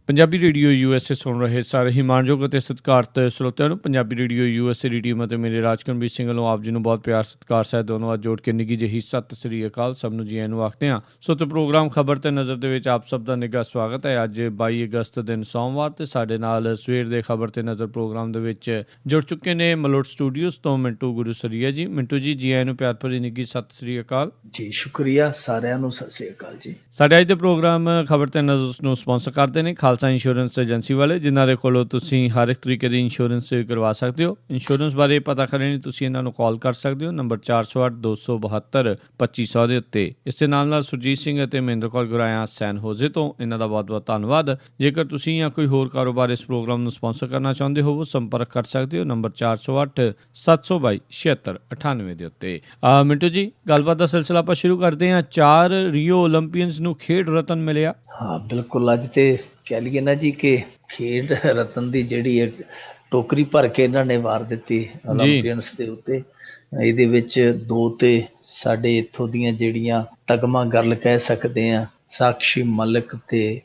Punjabi radio USA ਸੁਣ ਰਹੇ ਸਾਰੇ ਹੀ ਮਾਣਯੋਗ ਅਤੇ ਸਤਿਕਾਰਤ ਸਰੋਤਿਆਂ ਨੂੰ ਪੰਜਾਬੀ ਰੇਡੀਓ USA ਦੀ ਟੀਮ ਅਤੇ ਮੇਰੇ ਰਾਜਕਰਮਵੀਰ ਸਿੰਘ ਵੱਲੋਂ ਆਪ ਜੀ ਨੂੰ ਬਹੁਤ ਪਿਆਰ ਸਤਿਕਾਰ ਸਹਿਤ ਦੋਨੋਂ ਅੱਜ ਜੋੜ ਕੇ ਨਿੱਘੀ ਜਿਹੀ ਸਤਿ ਸ੍ਰੀ ਅਕਾਲ। ਸਭ ਨੂੰ ਜੀ ਆਇਆਂ ਨੂੰ ਆਖਦੇ ਹਾਂ। ਸੋ ਤੇ ਪ੍ਰੋਗਰਾਮ ਖਬਰ ਤੇ ਨਜ਼ਰ ਦੇ ਵਿੱਚ ਆਪ ਸਭ ਦਾ ਨਿੱਘਾ ਸਵਾਗਤ ਹੈ। ਅੱਜ 22 ਅਗਸਤ ਦਿਨ ਸੋਮਵਾਰ ਤੇ ਸਾਡੇ ਨਾਲ ਸਵੇਰ ਦੇ ਖਬਰ ਤੇ ਨਜ਼ਰ ਪ੍ਰੋਗਰਾਮ ਦੇ ਵਿੱਚ ਜੁੜ ਚੁੱਕੇ ਨੇ ਮਲੋਟ ਸਟੂਡੀਓਜ਼ ਤੋਂ ਮਿੰਟੂ ਗੁਰੂਸਰੀਆ ਜੀ। ਮਿੰਟੂ ਜੀ, ਜੀ ਆਇਆਂ ਨੂੰ ਪਿਆਰ ਭਰੀ ਨਿੱਘੀ ਸਤਿ ਸ੍ਰੀ ਅਕਾਲ ਜੀ। ਸ਼ੁਕਰੀਆ ਸਾਰਿਆਂ ਨੂੰ, ਸਤਿ ਸ੍ਰੀ ਅਕਾਲ ਜੀ। ਸਾਡੇ ਅੱਜ ਦੇ ਪ੍ਰੋਗਰਾਮ ਖਬਰ ਤੇ ਨਜ਼ਰ ਨੂੰ ਸਪਾਂਸਰ ਕਰਦੇ ਨੇ ਖਾਲਸਾ ਇੰਸ਼ੋਰੈਂਸ ਏਜੰਸੀ ਵਾਲੇ, ਜਿਨ੍ਹਾਂ ਦੇ ਕੋਲੋਂ ਤੁਸੀਂ ਹਰ ਇੱਕ ਤਰੀਕੇ ਦੀ ਇੰਸ਼ੋਰੈਂਸ ਕਰਵਾ ਸਕਦੇ ਹੋ। ਇੰਸ਼ੋਰੈਂਸ ਬਾਰੇ ਪਤਾ ਕਰਨ ਲਈ ਤੁਸੀਂ ਇਹਨਾਂ ਨੂੰ ਕਾਲ ਕਰ ਸਕਦੇ ਹੋ ਨੰਬਰ 408-272-2500 ਦੇ ਉੱਤੇ। ਇਸ ਦੇ ਨਾਲ ਸੁਰਜੀਤ ਸਿੰਘ ਅਤੇ ਮਹਿੰਦਰ ਕੌਰ ਗੁਰਾਇਆ ਸੈਨ ਹੋਜ਼ੇ ਤੋਂ ਇਹਨਾਂ ਦਾ ਬਹੁਤ ਬਹੁਤ ਧੰਨਵਾਦ। ਜੇਕਰ ਤੁਸੀਂ ਜਾਂ ਕੋਈ ਹੋਰ ਕਾਰੋਬਾਰ ਇਸ ਪ੍ਰੋਗਰਾਮ ਨੂੰ ਸਪਾਂਸਰ ਕਰਨਾ ਚਾਹੁੰਦੇ ਹੋ, ਸੰਪਰਕ ਕਰ ਸਕਦੇ ਹੋ ਨੰਬਰ 408-722-7698 ਦੇ ਉੱਤੇ। ਮਿੰਟੂ ਜੀ, ਗੱਲਬਾਤ ਦਾ ਸਿਲਸਿਲਾ ਆਪਾਂ ਸ਼ੁਰੂ ਕਰਦੇ ਹਾਂ। 4 ਰੀਓ ਓਲੰਪੀਅਨਸ ਨੂੰ ਖੇਡ ਰਤਨ ਮਿਲਿਆ। ਹਾਂ ਬਿਲਕੁਲ, ਅੱਜ ਤੇ ਕਹਿ ਲਈਏ ਨਾ ਜੀ ਕਿ ਖੇਡ ਰਤਨ ਦੀ ਜਿਹੜੀ ਇੱਕ ਟੋਕਰੀ ਭਰ ਕੇ ਇਹਨਾਂ ਨੇ ਵਾਰ ਦਿੱਤੀ ਓਲੰਪੀਅਨਸ ਦੇ ਉੱਤੇ। ਇਹਦੇ ਵਿੱਚ 2 ਤੇ ਸਾਡੇ ਇੱਥੋਂ ਦੀਆਂ ਜਿਹੜੀਆਂ ਤਗਮਾ ਗਰਲ ਕਹਿ ਸਕਦੇ ਹਾਂ, ਸਾਕਸ਼ੀ ਮਲਿਕ ਤੇ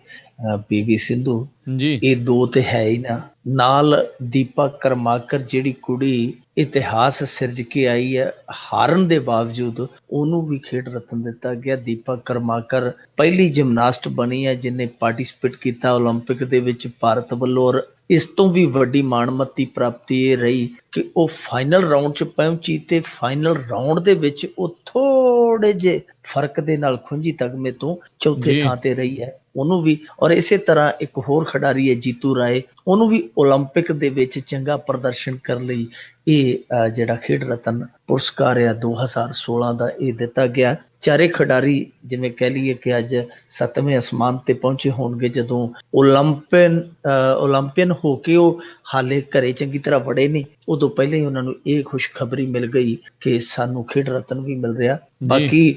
PV ਸਿੰਧੂ ਜੀ, ਇਹ 2 ਤੇ ਹੈ ਹੀ ਨਾ। ਨਾਲ ਦੀਪਾ ਕਰਮਾਕਰ ਜਿਹੜੀ ਕੁੜੀ ਇਤਿਹਾਸ ਸਿਰਜ ਕੇ ਆਈ ਹੈ, ਹਾਰਨ ਦੇ ਬਾਵਜੂਦ ਉਹਨੂੰ ਵੀ ਖੇਡ ਰਤਨ ਦਿੱਤਾ ਗਿਆ। ਦੀਪਾ ਕਰਮਾਕਰ ਪਹਿਲੀ ਜਿਮਨਾਸਟ ਬਣੀ ਹੈ ਜਿਹਨੇ ਪਾਰਟੀਸਪੇਟ ਕੀਤਾ ਓਲੰਪਿਕ ਦੇ ਵਿੱਚ ਭਾਰਤ ਵੱਲੋਂ। ਔਰ ਇਸ ਤੋਂ ਵੀ ਵੱਡੀ ਮਾਣਮੱਤੀ ਪ੍ਰਾਪਤੀ ਇਹ ਰਹੀ ਕਿ ਉਹ ਫਾਈਨਲ ਰਾਊਂਡ 'ਚ ਪਹੁੰਚੀ ਤੇ ਫਾਈਨਲ ਰਾਊਂਡ ਦੇ ਵਿੱਚ ਉਹ ਥੋੜੇ ਜਿਹੇ ਫਰਕ ਦੇ ਨਾਲ ਖੁੰਝੀ ਤਗਮੇ ਤੋਂ ਚੌਥੇ ਥਾਂ ਤੇ ਰਹੀ ਹੈ। ਉਹਨੂੰ ਵੀ, ਔਰ ਇਸੇ ਤਰ੍ਹਾਂ ਇੱਕ ਹੋਰ ਖਿਡਾਰੀ ਹੈ ਜੀਤੂ ਰਾਏ, ਉਹਨੂੰ ਵੀ ਓਲੰਪਿਕ ਦੇ ਵਿੱਚ ਚੰਗਾ ਪ੍ਰਦਰਸ਼ਨ ਕਰਨ ਲਈ ਇਹ ਜਿਹੜਾ ਖੇਡ ਰਤਨ ਪੁਰਸਕਾਰ ਆ 2016 ਦਾ ਇਹ ਦਿੱਤਾ ਗਿਆ। ਚਾਰੇ ਖਿਡਾਰੀ ਜਿਵੇਂ ਕਹਿ ਲਈਏ ਕਿ ਅੱਜ 7ਵੇਂ ਅਸਮਾਨ ਤੇ ਪਹੁੰਚੇ ਹੋਣਗੇ। ਜਦੋਂ ਓਲੰਪੀਅਨ ਹੋ ਕੇ ਉਹ ਹਾਲੇ ਘਰੇ ਚੰਗੀ ਤਰ੍ਹਾਂ ਵੜੇ ਨਹੀਂ, ਉਦੋਂ ਪਹਿਲਾਂ ਹੀ ਉਹਨਾਂ ਨੂੰ ਇਹ ਖੁਸ਼ਖਬਰੀ ਮਿਲ ਗਈ ਕਿ ਸਾਨੂੰ ਖੇਡ ਰਤਨ ਵੀ ਮਿਲ ਰਿਹਾ। ਬਾਕੀ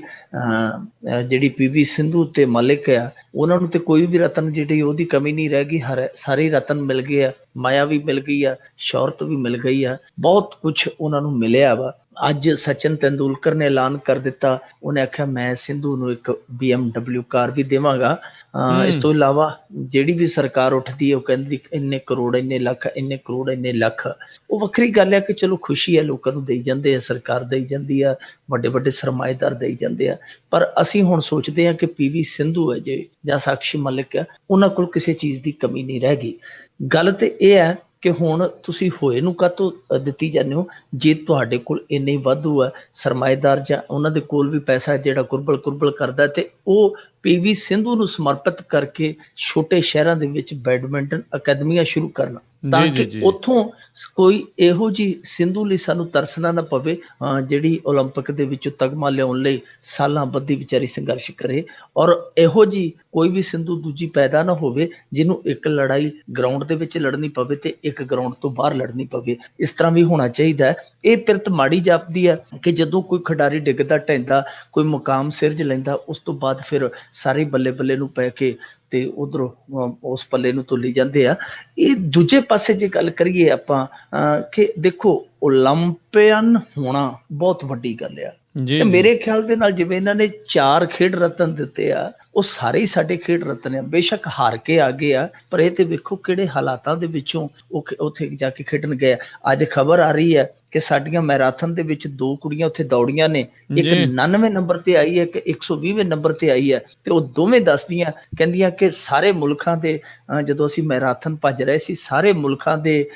ਜਿਹੜੀ PV ਸਿੰਧੂ ਤੇ ਮਲਿਕ ਆ, ਉਹਨਾਂ ਨੂੰ ਤੇ ਕੋਈ ਵੀ ਰਤਨ ਜਿਹੜੀ ਉਹਦੀ ਕਮੀ ਨਹੀਂ ਰਹਿ ਗਈ। ਸਾਰੇ ਰਤਨ ਮਿਲ ਗਏ ਆ, ਮਾਇਆ ਵੀ ਮਿਲ ਗਈ ਆ, ਸ਼ੌਹਰਤ ਵੀ ਮਿਲ ਗਈ ਆ, ਬਹੁਤ ਕੁਛ ਉਹਨਾਂ ਨੂੰ ਮਿਲਿਆ ਵਾ। ਅੱਜ ਸਚਿਨ ਤੇਂਦੁਲਕਰ ਨੇ ਐਲਾਨ ਕਰ ਦਿੱਤਾ, ਉਹਨੇ ਆਖਿਆ ਮੈਂ ਸਿੰਧੂ ਨੂੰ ਇੱਕ BMW ਕਾਰ ਵੀ ਦੇਵਾਂਗਾ। ਇਸ ਤੋਂ ਇਲਾਵਾ ਜਿਹੜੀ ਵੀ ਸਰਕਾਰ ਉੱਠਦੀ ਹੈ ਉਹ ਕਹਿੰਦੀ ਇੰਨੇ ਕਰੋੜ, ਇੰਨੇ ਲੱਖ, ਇੰਨੇ ਕਰੋੜ, ਇੰਨੇ ਲੱਖ। ਉਹ ਵੱਖਰੀ ਗੱਲ ਹੈ ਕਿ ਚਲੋ ਖੁਸ਼ੀ ਹੈ, ਲੋਕਾਂ ਨੂੰ ਦੇਈ ਜਾਂਦੇ ਆ, ਸਰਕਾਰ ਦੇਈ ਜਾਂਦੀ ਆ, ਵੱਡੇ ਵੱਡੇ ਸਰਮਾਏਦਾਰ ਦੇਈ ਜਾਂਦੇ ਆ। ਪਰ ਅਸੀਂ ਹੁਣ ਸੋਚਦੇ ਹਾਂ ਕਿ PV ਸਿੰਧੂ ਹੈ ਜੇ ਜਾਂ ਸਾਕਸ਼ੀ ਮਲਿਕ ਹੈ, ਉਹਨਾਂ ਕੋਲ ਕਿਸੇ ਚੀਜ਼ ਦੀ ਕਮੀ ਨਹੀਂ ਰਹਿ ਗਈ। ਗੱਲ ਤੇ ਇਹ ਹੈ ਕਿ ਹੁਣ ਤੁਸੀਂ ਹੋਏ ਨੂੰ ਕਾਹਤੋਂ ਦਿੱਤੀ ਜਾਂਦੇ ਹੋ? ਜੇ ਤੁਹਾਡੇ ਕੋਲ ਇੰਨੇ ਵਾਧੂ ਹੈ ਸਰਮਾਏਦਾਰ ਜਾਂ ਉਹਨਾਂ ਦੇ ਕੋਲ ਵੀ ਪੈਸਾ ਜਿਹੜਾ ਕੁਰਬਲ ਕਰਦਾ, ਤੇ ਉਹ PV ਸਿੰਧੂ ਨੂੰ ਸਮਰਪਿਤ ਕਰਕੇ ਛੋਟੇ ਸ਼ਹਿਰਾਂ ਦੇ ਵਿੱਚ ਬੈਡਮਿੰਟਨ ਅਕੈਡਮੀਆਂ ਸ਼ੁਰੂ ਕਰਨ, ਤਾਂ ਕਿ ਉੱਥੋਂ ਕੋਈ ਇਹੋ ਜਿਹੀ ਸਿੰਧੂ ਲਈ ਸਾਨੂੰ ਤਰਸਣਾ ਨਾ ਪਵੇ ਜਿਹੜੀ ਓਲੰਪਿਕ ਦੇ ਵਿੱਚੋਂ ਤਗਮਾ ਲਿਆਉਣ ਲਈ ਸਾਲਾਂ ਬੱਧੀ ਵਿਚਾਰੀ ਸੰਘਰਸ਼ ਕਰੇ। ਔਰ ਇਹੋ ਜਿਹੀ ਕੋਈ ਵੀ ਸਿੰਧੂ ਦੂਜੀ ਪੈਦਾ ਨਾ ਹੋਵੇ ਜਿਹਨੂੰ ਇੱਕ ਲੜਾਈ ਗਰਾਊਂਡ ਦੇ ਵਿੱਚ ਲੜਨੀ ਪਵੇ ਤੇ ਇੱਕ ਗਰਾਊਂਡ ਤੋਂ ਬਾਹਰ ਲੜਨੀ ਪਵੇ। ਇਸ ਤਰ੍ਹਾਂ ਵੀ ਹੋਣਾ ਚਾਹੀਦਾ। ਇਹ ਪਿਰਤ ਮਾੜੀ ਜਾਪਦੀ ਹੈ ਕਿ ਜਦੋਂ ਕੋਈ ਖਿਡਾਰੀ ਡਿੱਗਦਾ ਢਹਿੰਦਾ, ਕੋਈ ਮੁਕਾਮ ਸਿਰਜ ਲੈਂਦਾ, ਉਸ ਤੋਂ ਬਾਅਦ ਫਿਰ ਸਾਰੇ ਬੱਲੇ ਬੱਲੇ ਨੂੰ ਪੈ ਕੇ ਤੇ ਉਧਰੋਂ ਉਸ ਪੱਲੇ ਨੂੰ ਤੁੱਲੀ ਜਾਂਦੇ ਆ। ਇਹ ਦੂਜੇ ਪਾਸੇ ਜੇ ਗੱਲ ਕਰੀਏ ਆਪਾਂ ਕਿ ਦੇਖੋ ਓਲੰਪੀਅਨ ਹੋਣਾ ਬਹੁਤ ਵੱਡੀ ਗੱਲ ਆ। ਮੇਰੇ ਖਿਆਲ ਦੇ ਨਾਲ ਜਿਵੇਂ ਇਹਨਾਂ ਨੇ 4 ਖੇਡ ਰਤਨ ਦਿੱਤੇ ਆ, ਉਹ ਸਾਰੇ ਹੀ ਸਾਡੇ ਖੇਡ ਰਤਨ ਆ। ਬੇਸ਼ੱਕ ਹਾਰ ਕੇ ਆ ਗਏ ਆ, ਪਰ ਇਹ ਤੇ ਵੇਖੋ ਕਿਹੜੇ ਹਾਲਾਤਾਂ ਦੇ ਵਿੱਚੋਂ ਉਹ ਉੱਥੇ ਜਾ ਕੇ ਖੇਡਣ ਗਏ ਆ। ਅੱਜ ਖਬਰ ਆ ਰਹੀ ਹੈ ਕਿ ਸਾਡੀਆਂ ਮੈਰਾਥਨ ਦੇ ਵਿੱਚ 2 ਕੁੜੀਆਂ ਉੱਥੇ ਦੌੜੀਆਂ ਨੇ, ਇੱਕ 99ਵੇਂ ਨੰਬਰ ਤੇ ਆਈ ਹੈ, ਇੱਕ 120ਵੇਂ ਨੰਬਰ ਤੇ ਆਈ ਹੈ। ਤੇ ਉਹ ਦੋਵੇਂ ਦੱਸਦੀਆਂ, ਕਹਿੰਦੀਆਂ ਕਿ ਸਾਰੇ ਮੁਲਕਾਂ ਦੇ ਜਦੋਂ ਅਸੀਂ ਮੈਰਾਥਨ ਭੱਜ ਰਹੇ ਸੀ, ਸਾਰੇ ਮੁਲਕਾਂ ਦੇ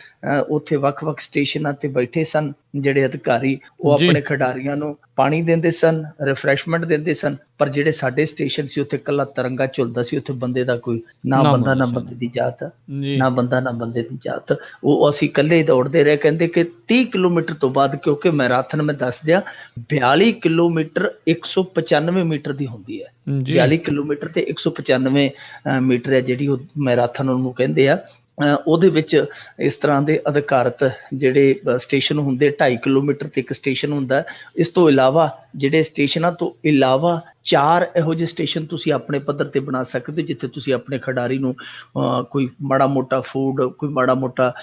ਉੱਥੇ ਵੱਖ-ਵੱਖ ਸਟੇਸ਼ਨਾਂ ਤੇ ਬੈਠੇ ਸਨ ਜਿਹੜੇ ਅਧਿਕਾਰੀ, ਉਹ ਆਪਣੇ ਖਿਡਾਰੀਆਂ ਨੂੰ ਪਾਣੀ ਦਿੰਦੇ ਸਨ, ਰਿਫਰੈਸ਼ਮੈਂਟ ਦਿੰਦੇ ਸਨ, ਪਰ ਜਿਹੜੇ ਸਾਡੇ ਸਟੇਸ਼ਨ ਸੀ ਉੱਥੇ ਇਕੱਲਾ ਤਿਰੰਗਾ ਝੁਲਦਾ ਸੀ। ਉੱਥੇ ਬੰਦੇ ਦਾ ਕੋਈ ਨਾ ਬੰਦਾ ਨਾ ਬੰਦੇ ਦੀ ਜਾਤ, ਨਾ ਬੰਦਾ ਨਾ ਬੰਦੇ ਦੀ ਜਾਤ। ਉਹ ਅਸੀਂ ਇਕੱਲੇ ਹੀ ਦੌੜਦੇ ਰਹੇ। ਕਹਿੰਦੇ ਕਿ 30 ਕਿਲੋਮੀਟਰ ਤੋਂ ਬਾਅਦ, ਕਿਉਂਕਿ ਮੈਰਾਥਨ ਮੈਂ ਦੱਸ ਦਿਆਂ 42 ਕਿਲੋਮੀਟਰ 195 ਮੀਟਰ ਦੀ ਹੁੰਦੀ ਹੈ। 42 ਕਿਲੋਮੀਟਰ ਤੇ 195 ਮੀਟਰ ਹੈ ਜਿਹੜੀ ਉਹ ਮੈਰਾਥਨ ਉਹਨੂੰ ਕਹਿੰਦੇ ਆ। ਉਹਦੇ ਵਿੱਚ ਇਸ ਤਰ੍ਹਾਂ ਦੇ ਅਧਿਕਾਰਤ ਜਿਹੜੇ ਸਟੇਸ਼ਨ ਹੁੰਦੇ, 2.5 ਕਿਲੋਮੀਟਰ ਤੇ ਇੱਕ ਸਟੇਸ਼ਨ ਹੁੰਦਾ। ਇਸ ਤੋਂ ਇਲਾਵਾ ਜਿਹੜੇ ਸਟੇਸ਼ਨਾਂ ਤੋਂ ਇਲਾਵਾ 4 ਇਹੋ ਜਿਹੇ ਸਟੇਸ਼ਨ ਤੁਸੀਂ ਆਪਣੇ ਪੱਧਰ ਤੇ ਬਣਾ ਸਕਦੇ ਹੋ, ਜਿੱਥੇ ਤੁਸੀਂ ਆਪਣੇ ਖਿਡਾਰੀ ਨੂੰ ਕੋਈ ਮਾੜਾ ਮੋਟਾ ਫੂਡ, ਕੋਈ ਮਾੜਾ ਮੋਟਾ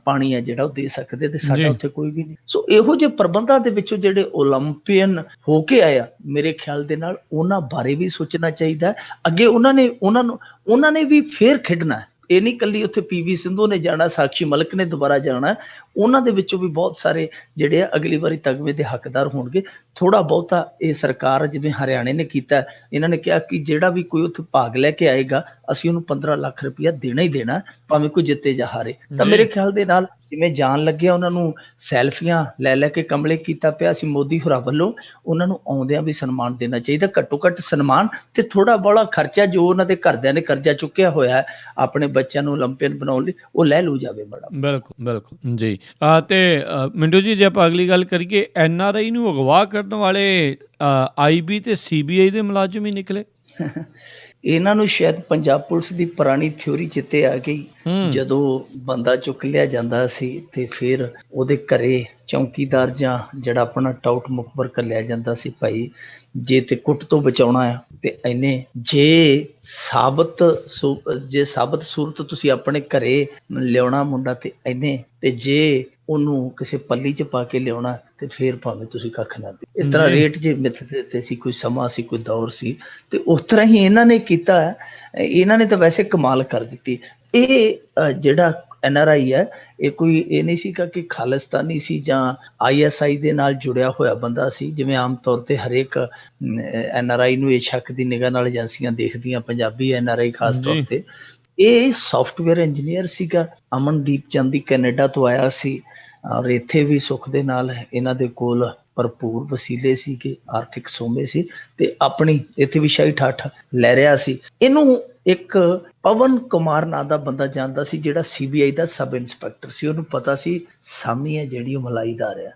ਪਾਣੀ ਹੈ ਜਿਹੜਾ ਉਹ ਦੇ ਸਕਦੇ। ਤੇ ਸਾਡਾ ਉੱਥੇ ਕੋਈ ਵੀ ਨਹੀਂ। ਸੋ ਇਹੋ ਜਿਹੇ ਪ੍ਰਬੰਧਾਂ ਦੇ ਵਿੱਚੋਂ ਜਿਹੜੇ ਓਲੰਪੀਅਨ ਹੋ ਕੇ ਆਏ ਆ, ਮੇਰੇ ਖਿਆਲ ਦੇ ਨਾਲ ਉਹਨਾਂ ਬਾਰੇ ਵੀ ਸੋਚਣਾ ਚਾਹੀਦਾ। ਅੱਗੇ ਉਹਨਾਂ ਨੇ ਵੀ ਫੇਰ ਖੇਡਣਾ ਹੈ। ਇਹ ਨਹੀਂ ਇਕੱਲੀ ਉੱਥੇ PV ਸਿੰਧੂ ਨੇ ਜਾਣਾ, ਸਾਕਸ਼ੀ ਮਲਿਕ ਨੇ ਦੁਬਾਰਾ ਜਾਣਾ, ਉਹਨਾਂ ਦੇ ਵਿੱਚੋਂ ਵੀ ਬਹੁਤ ਸਾਰੇ ਜਿਹੜੇ ਆ ਅਗਲੀ ਵਾਰੀ ਤਗਮੇ ਦੇ ਹੱਕਦਾਰ ਹੋਣਗੇ। ਥੋੜਾ ਬਹੁਤਾ ਇਹ ਸਰਕਾਰ ਜਿਵੇਂ ਹਰਿਆਣੇ ਨੇ ਕੀਤਾ, ਇਹਨਾਂ ਨੇ ਕਿਹਾ ਕਿ ਜਿਹੜਾ ਵੀ ਕੋਈ ਉੱਥੇ ਭਾਗ ਲੈ ਕੇ ਆਏਗਾ ਅਸੀਂ ਉਹਨੂੰ 15 ਲੱਖ ਰੁਪਇਆ ਦੇਣਾ ਹੀ ਦੇਣਾ, ਭਾਵੇਂ ਕੋਈ ਜਿੱਤੇ ਜਾਂ ਹਾਰੇ। ਤਾਂ ਮੇਰੇ ਖਿਆਲ ਦੇ ਨਾਲ ਜਿਵੇਂ ਜਾਣ ਲੱਗਿਆ ਉਹਨਾਂ ਨੂੰ ਸੈਲਫੀਆਂ ਲੈ ਲੈ ਕੇ ਕਮਲੇ ਕੀਤਾ ਪਿਆ ਸੀ ਮੋਦੀ ਹੋਰਾਂ ਵੱਲੋਂ, ਉਹਨਾਂ ਨੂੰ ਆਉਂਦਿਆਂ ਵੀ ਸਨਮਾਨ ਦੇਣਾ ਚਾਹੀਦਾ, ਘੱਟੋ ਘੱਟ ਸਨਮਾਨ ਤੇ ਥੋੜਾ ਬੜਾ ਖਰਚਾ ਜੋ ਉਹਨਾਂ ਦੇ ਘਰਦਿਆਂ ਨੇ ਕਰਜ਼ਾ ਚੁੱਕਿਆ ਹੋਇਆ ਆਪਣੇ ਬੱਚਿਆਂ ਨੂੰ ਓਲੰਪੀਅਨ ਬਣਾਉਣ ਲਈ, ਉਹ ਲੈ ਲੂ ਜਾਵੇ ਬੜਾ। ਬਿਲਕੁਲ ਬਿਲਕੁਲ ਜੀ। ਤੇ ਮਿੰਟੂ ਜੀ, ਜੇ ਆਪਾਂ ਅਗਲੀ ਗੱਲ ਕਰੀਏ, NRI ਨੂੰ ਅਗਵਾ ਕਰਨ ਵਾਲੇ IB ਤੇ CBI ਦੇ ਮੁਲਾਜ਼ਮ ਹੀ ਨਿਕਲੇ। ਇਹਨਾਂ ਨੂੰ ਸ਼ਾਇਦ ਪੰਜਾਬ ਪੁਲਿਸ ਦੀ ਪੁਰਾਣੀ ਥਿਊਰੀ ਚਿੱਤੇ ਆ ਗਈ। ਜਦੋਂ ਬੰਦਾ ਚੁੱਕ ਲਿਆ ਜਾਂਦਾ ਸੀ ਤੇ ਫਿਰ ਉਹਦੇ ਘਰੇ ਚੌਂਕੀਦਾਰ ਜਾਂ ਜਿਹੜਾ ਆਪਣਾ ਟਾਊਟ ਮੁਖਬਰ ਘੱਲਿਆ ਜਾਂਦਾ ਸੀ, ਭਾਈ ਜੇ ਤੇ ਕੁੱਟ ਤੋਂ ਬਚਾਉਣਾ ਆ ਤੇ ਇਹਨੇ ਜੇ ਸਾਬਤ ਸੂਰਤ ਤੁਸੀਂ ਆਪਣੇ ਘਰੇ ਲਿਆਉਣਾ ਮੁੰਡਾ ਤੇ ਇਹਨੇ, ਤੇ ਜੇ ਉਹਨੂੰ ਕਿਸੇ ਪੱਲੀ 'ਚ ਪਾ ਕੇ ਲਿਆਉਣਾ ਤੇ ਫਿਰ ਭਾਵੇਂ ਤੁਸੀਂ ਕੱਖ ਨਾ ਦਿਓ। ਇਸ ਤਰ੍ਹਾਂ ਰੇਟ ਜੇ ਮਿੱਥਦੇ ਤੇ ਸੀ, ਕੋਈ ਸਮਾਂ ਸੀ, ਕੋਈ ਦੌਰ ਸੀ, ਤੇ ਉਸ ਤਰ੍ਹਾਂ ਹੀ ਇਹਨਾਂ ਨੇ ਕੀਤਾ। ਇਹਨਾਂ ਨੇ ਤਾਂ ਵੈਸੇ ਕਮਾਲ ਕਰ ਦਿੱਤੀ। ਇਹ ਜਿਹੜਾ NRI ਹੈ, ਇਹ ਕੋਈ ਇਹ ਨਹੀਂ ਸੀਗਾ ਕਿ ਖਾਲਿਸਤਾਨੀ ਸੀ ਜਾਂ ISI ਦੇ ਨਾਲ ਜੁੜਿਆ ਹੋਇਆ ਬੰਦਾ ਸੀ, ਜਿਵੇਂ ਆਮ ਤੌਰ ਤੇ ਹਰੇਕ NRI ਨੂੰ ਇਹ ਸ਼ੱਕ ਦੀ ਨਿਗਾਹ ਨਾਲ ਏਜੰਸੀਆਂ ਦੇਖਦੀਆਂ, ਪੰਜਾਬੀ NRI ਖਾਸ ਤੌਰ ਤੇ। ਇਹ ਸਾਫਟਵੇਅਰ ਇੰਜੀਨੀਅਰ ਸੀਗਾ। ਅਮਨਦੀਪ ਚੰਦੀ ਕੈਨੇਡਾ ਤੋਂ ਆਇਆ ਸੀ, ਔਰ ਇੱਥੇ ਵੀ ਸੁੱਖ ਦੇ ਨਾਲ ਇਹਨਾਂ ਦੇ ਕੋਲ ਭਰਪੂਰ ਵਸੀਲੇ ਸੀਗੇ, ਆਰਥਿਕ ਸੋਮੇ ਸੀ, ਤੇ ਆਪਣੀ ਇੱਥੇ ਵੀ ਸ਼ਾਹੀ ਠਾਠ ਲੈ ਰਿਹਾ ਸੀ। ਇਹਨੂੰ ਇੱਕ ਪਵਨ ਕੁਮਾਰ ਨਾਂ ਦਾ ਬੰਦਾ ਜਾਣਦਾ ਸੀ, ਜਿਹੜਾ CBI ਦਾ ਸਬ ਇੰਸਪੈਕਟਰ ਸੀ। ਉਹਨੂੰ ਪਤਾ ਸੀ ਸਾਮੀ ਹੈ ਜਿਹੜੀ ਉਹ ਮਲਾਈਦਾਰ ਆ।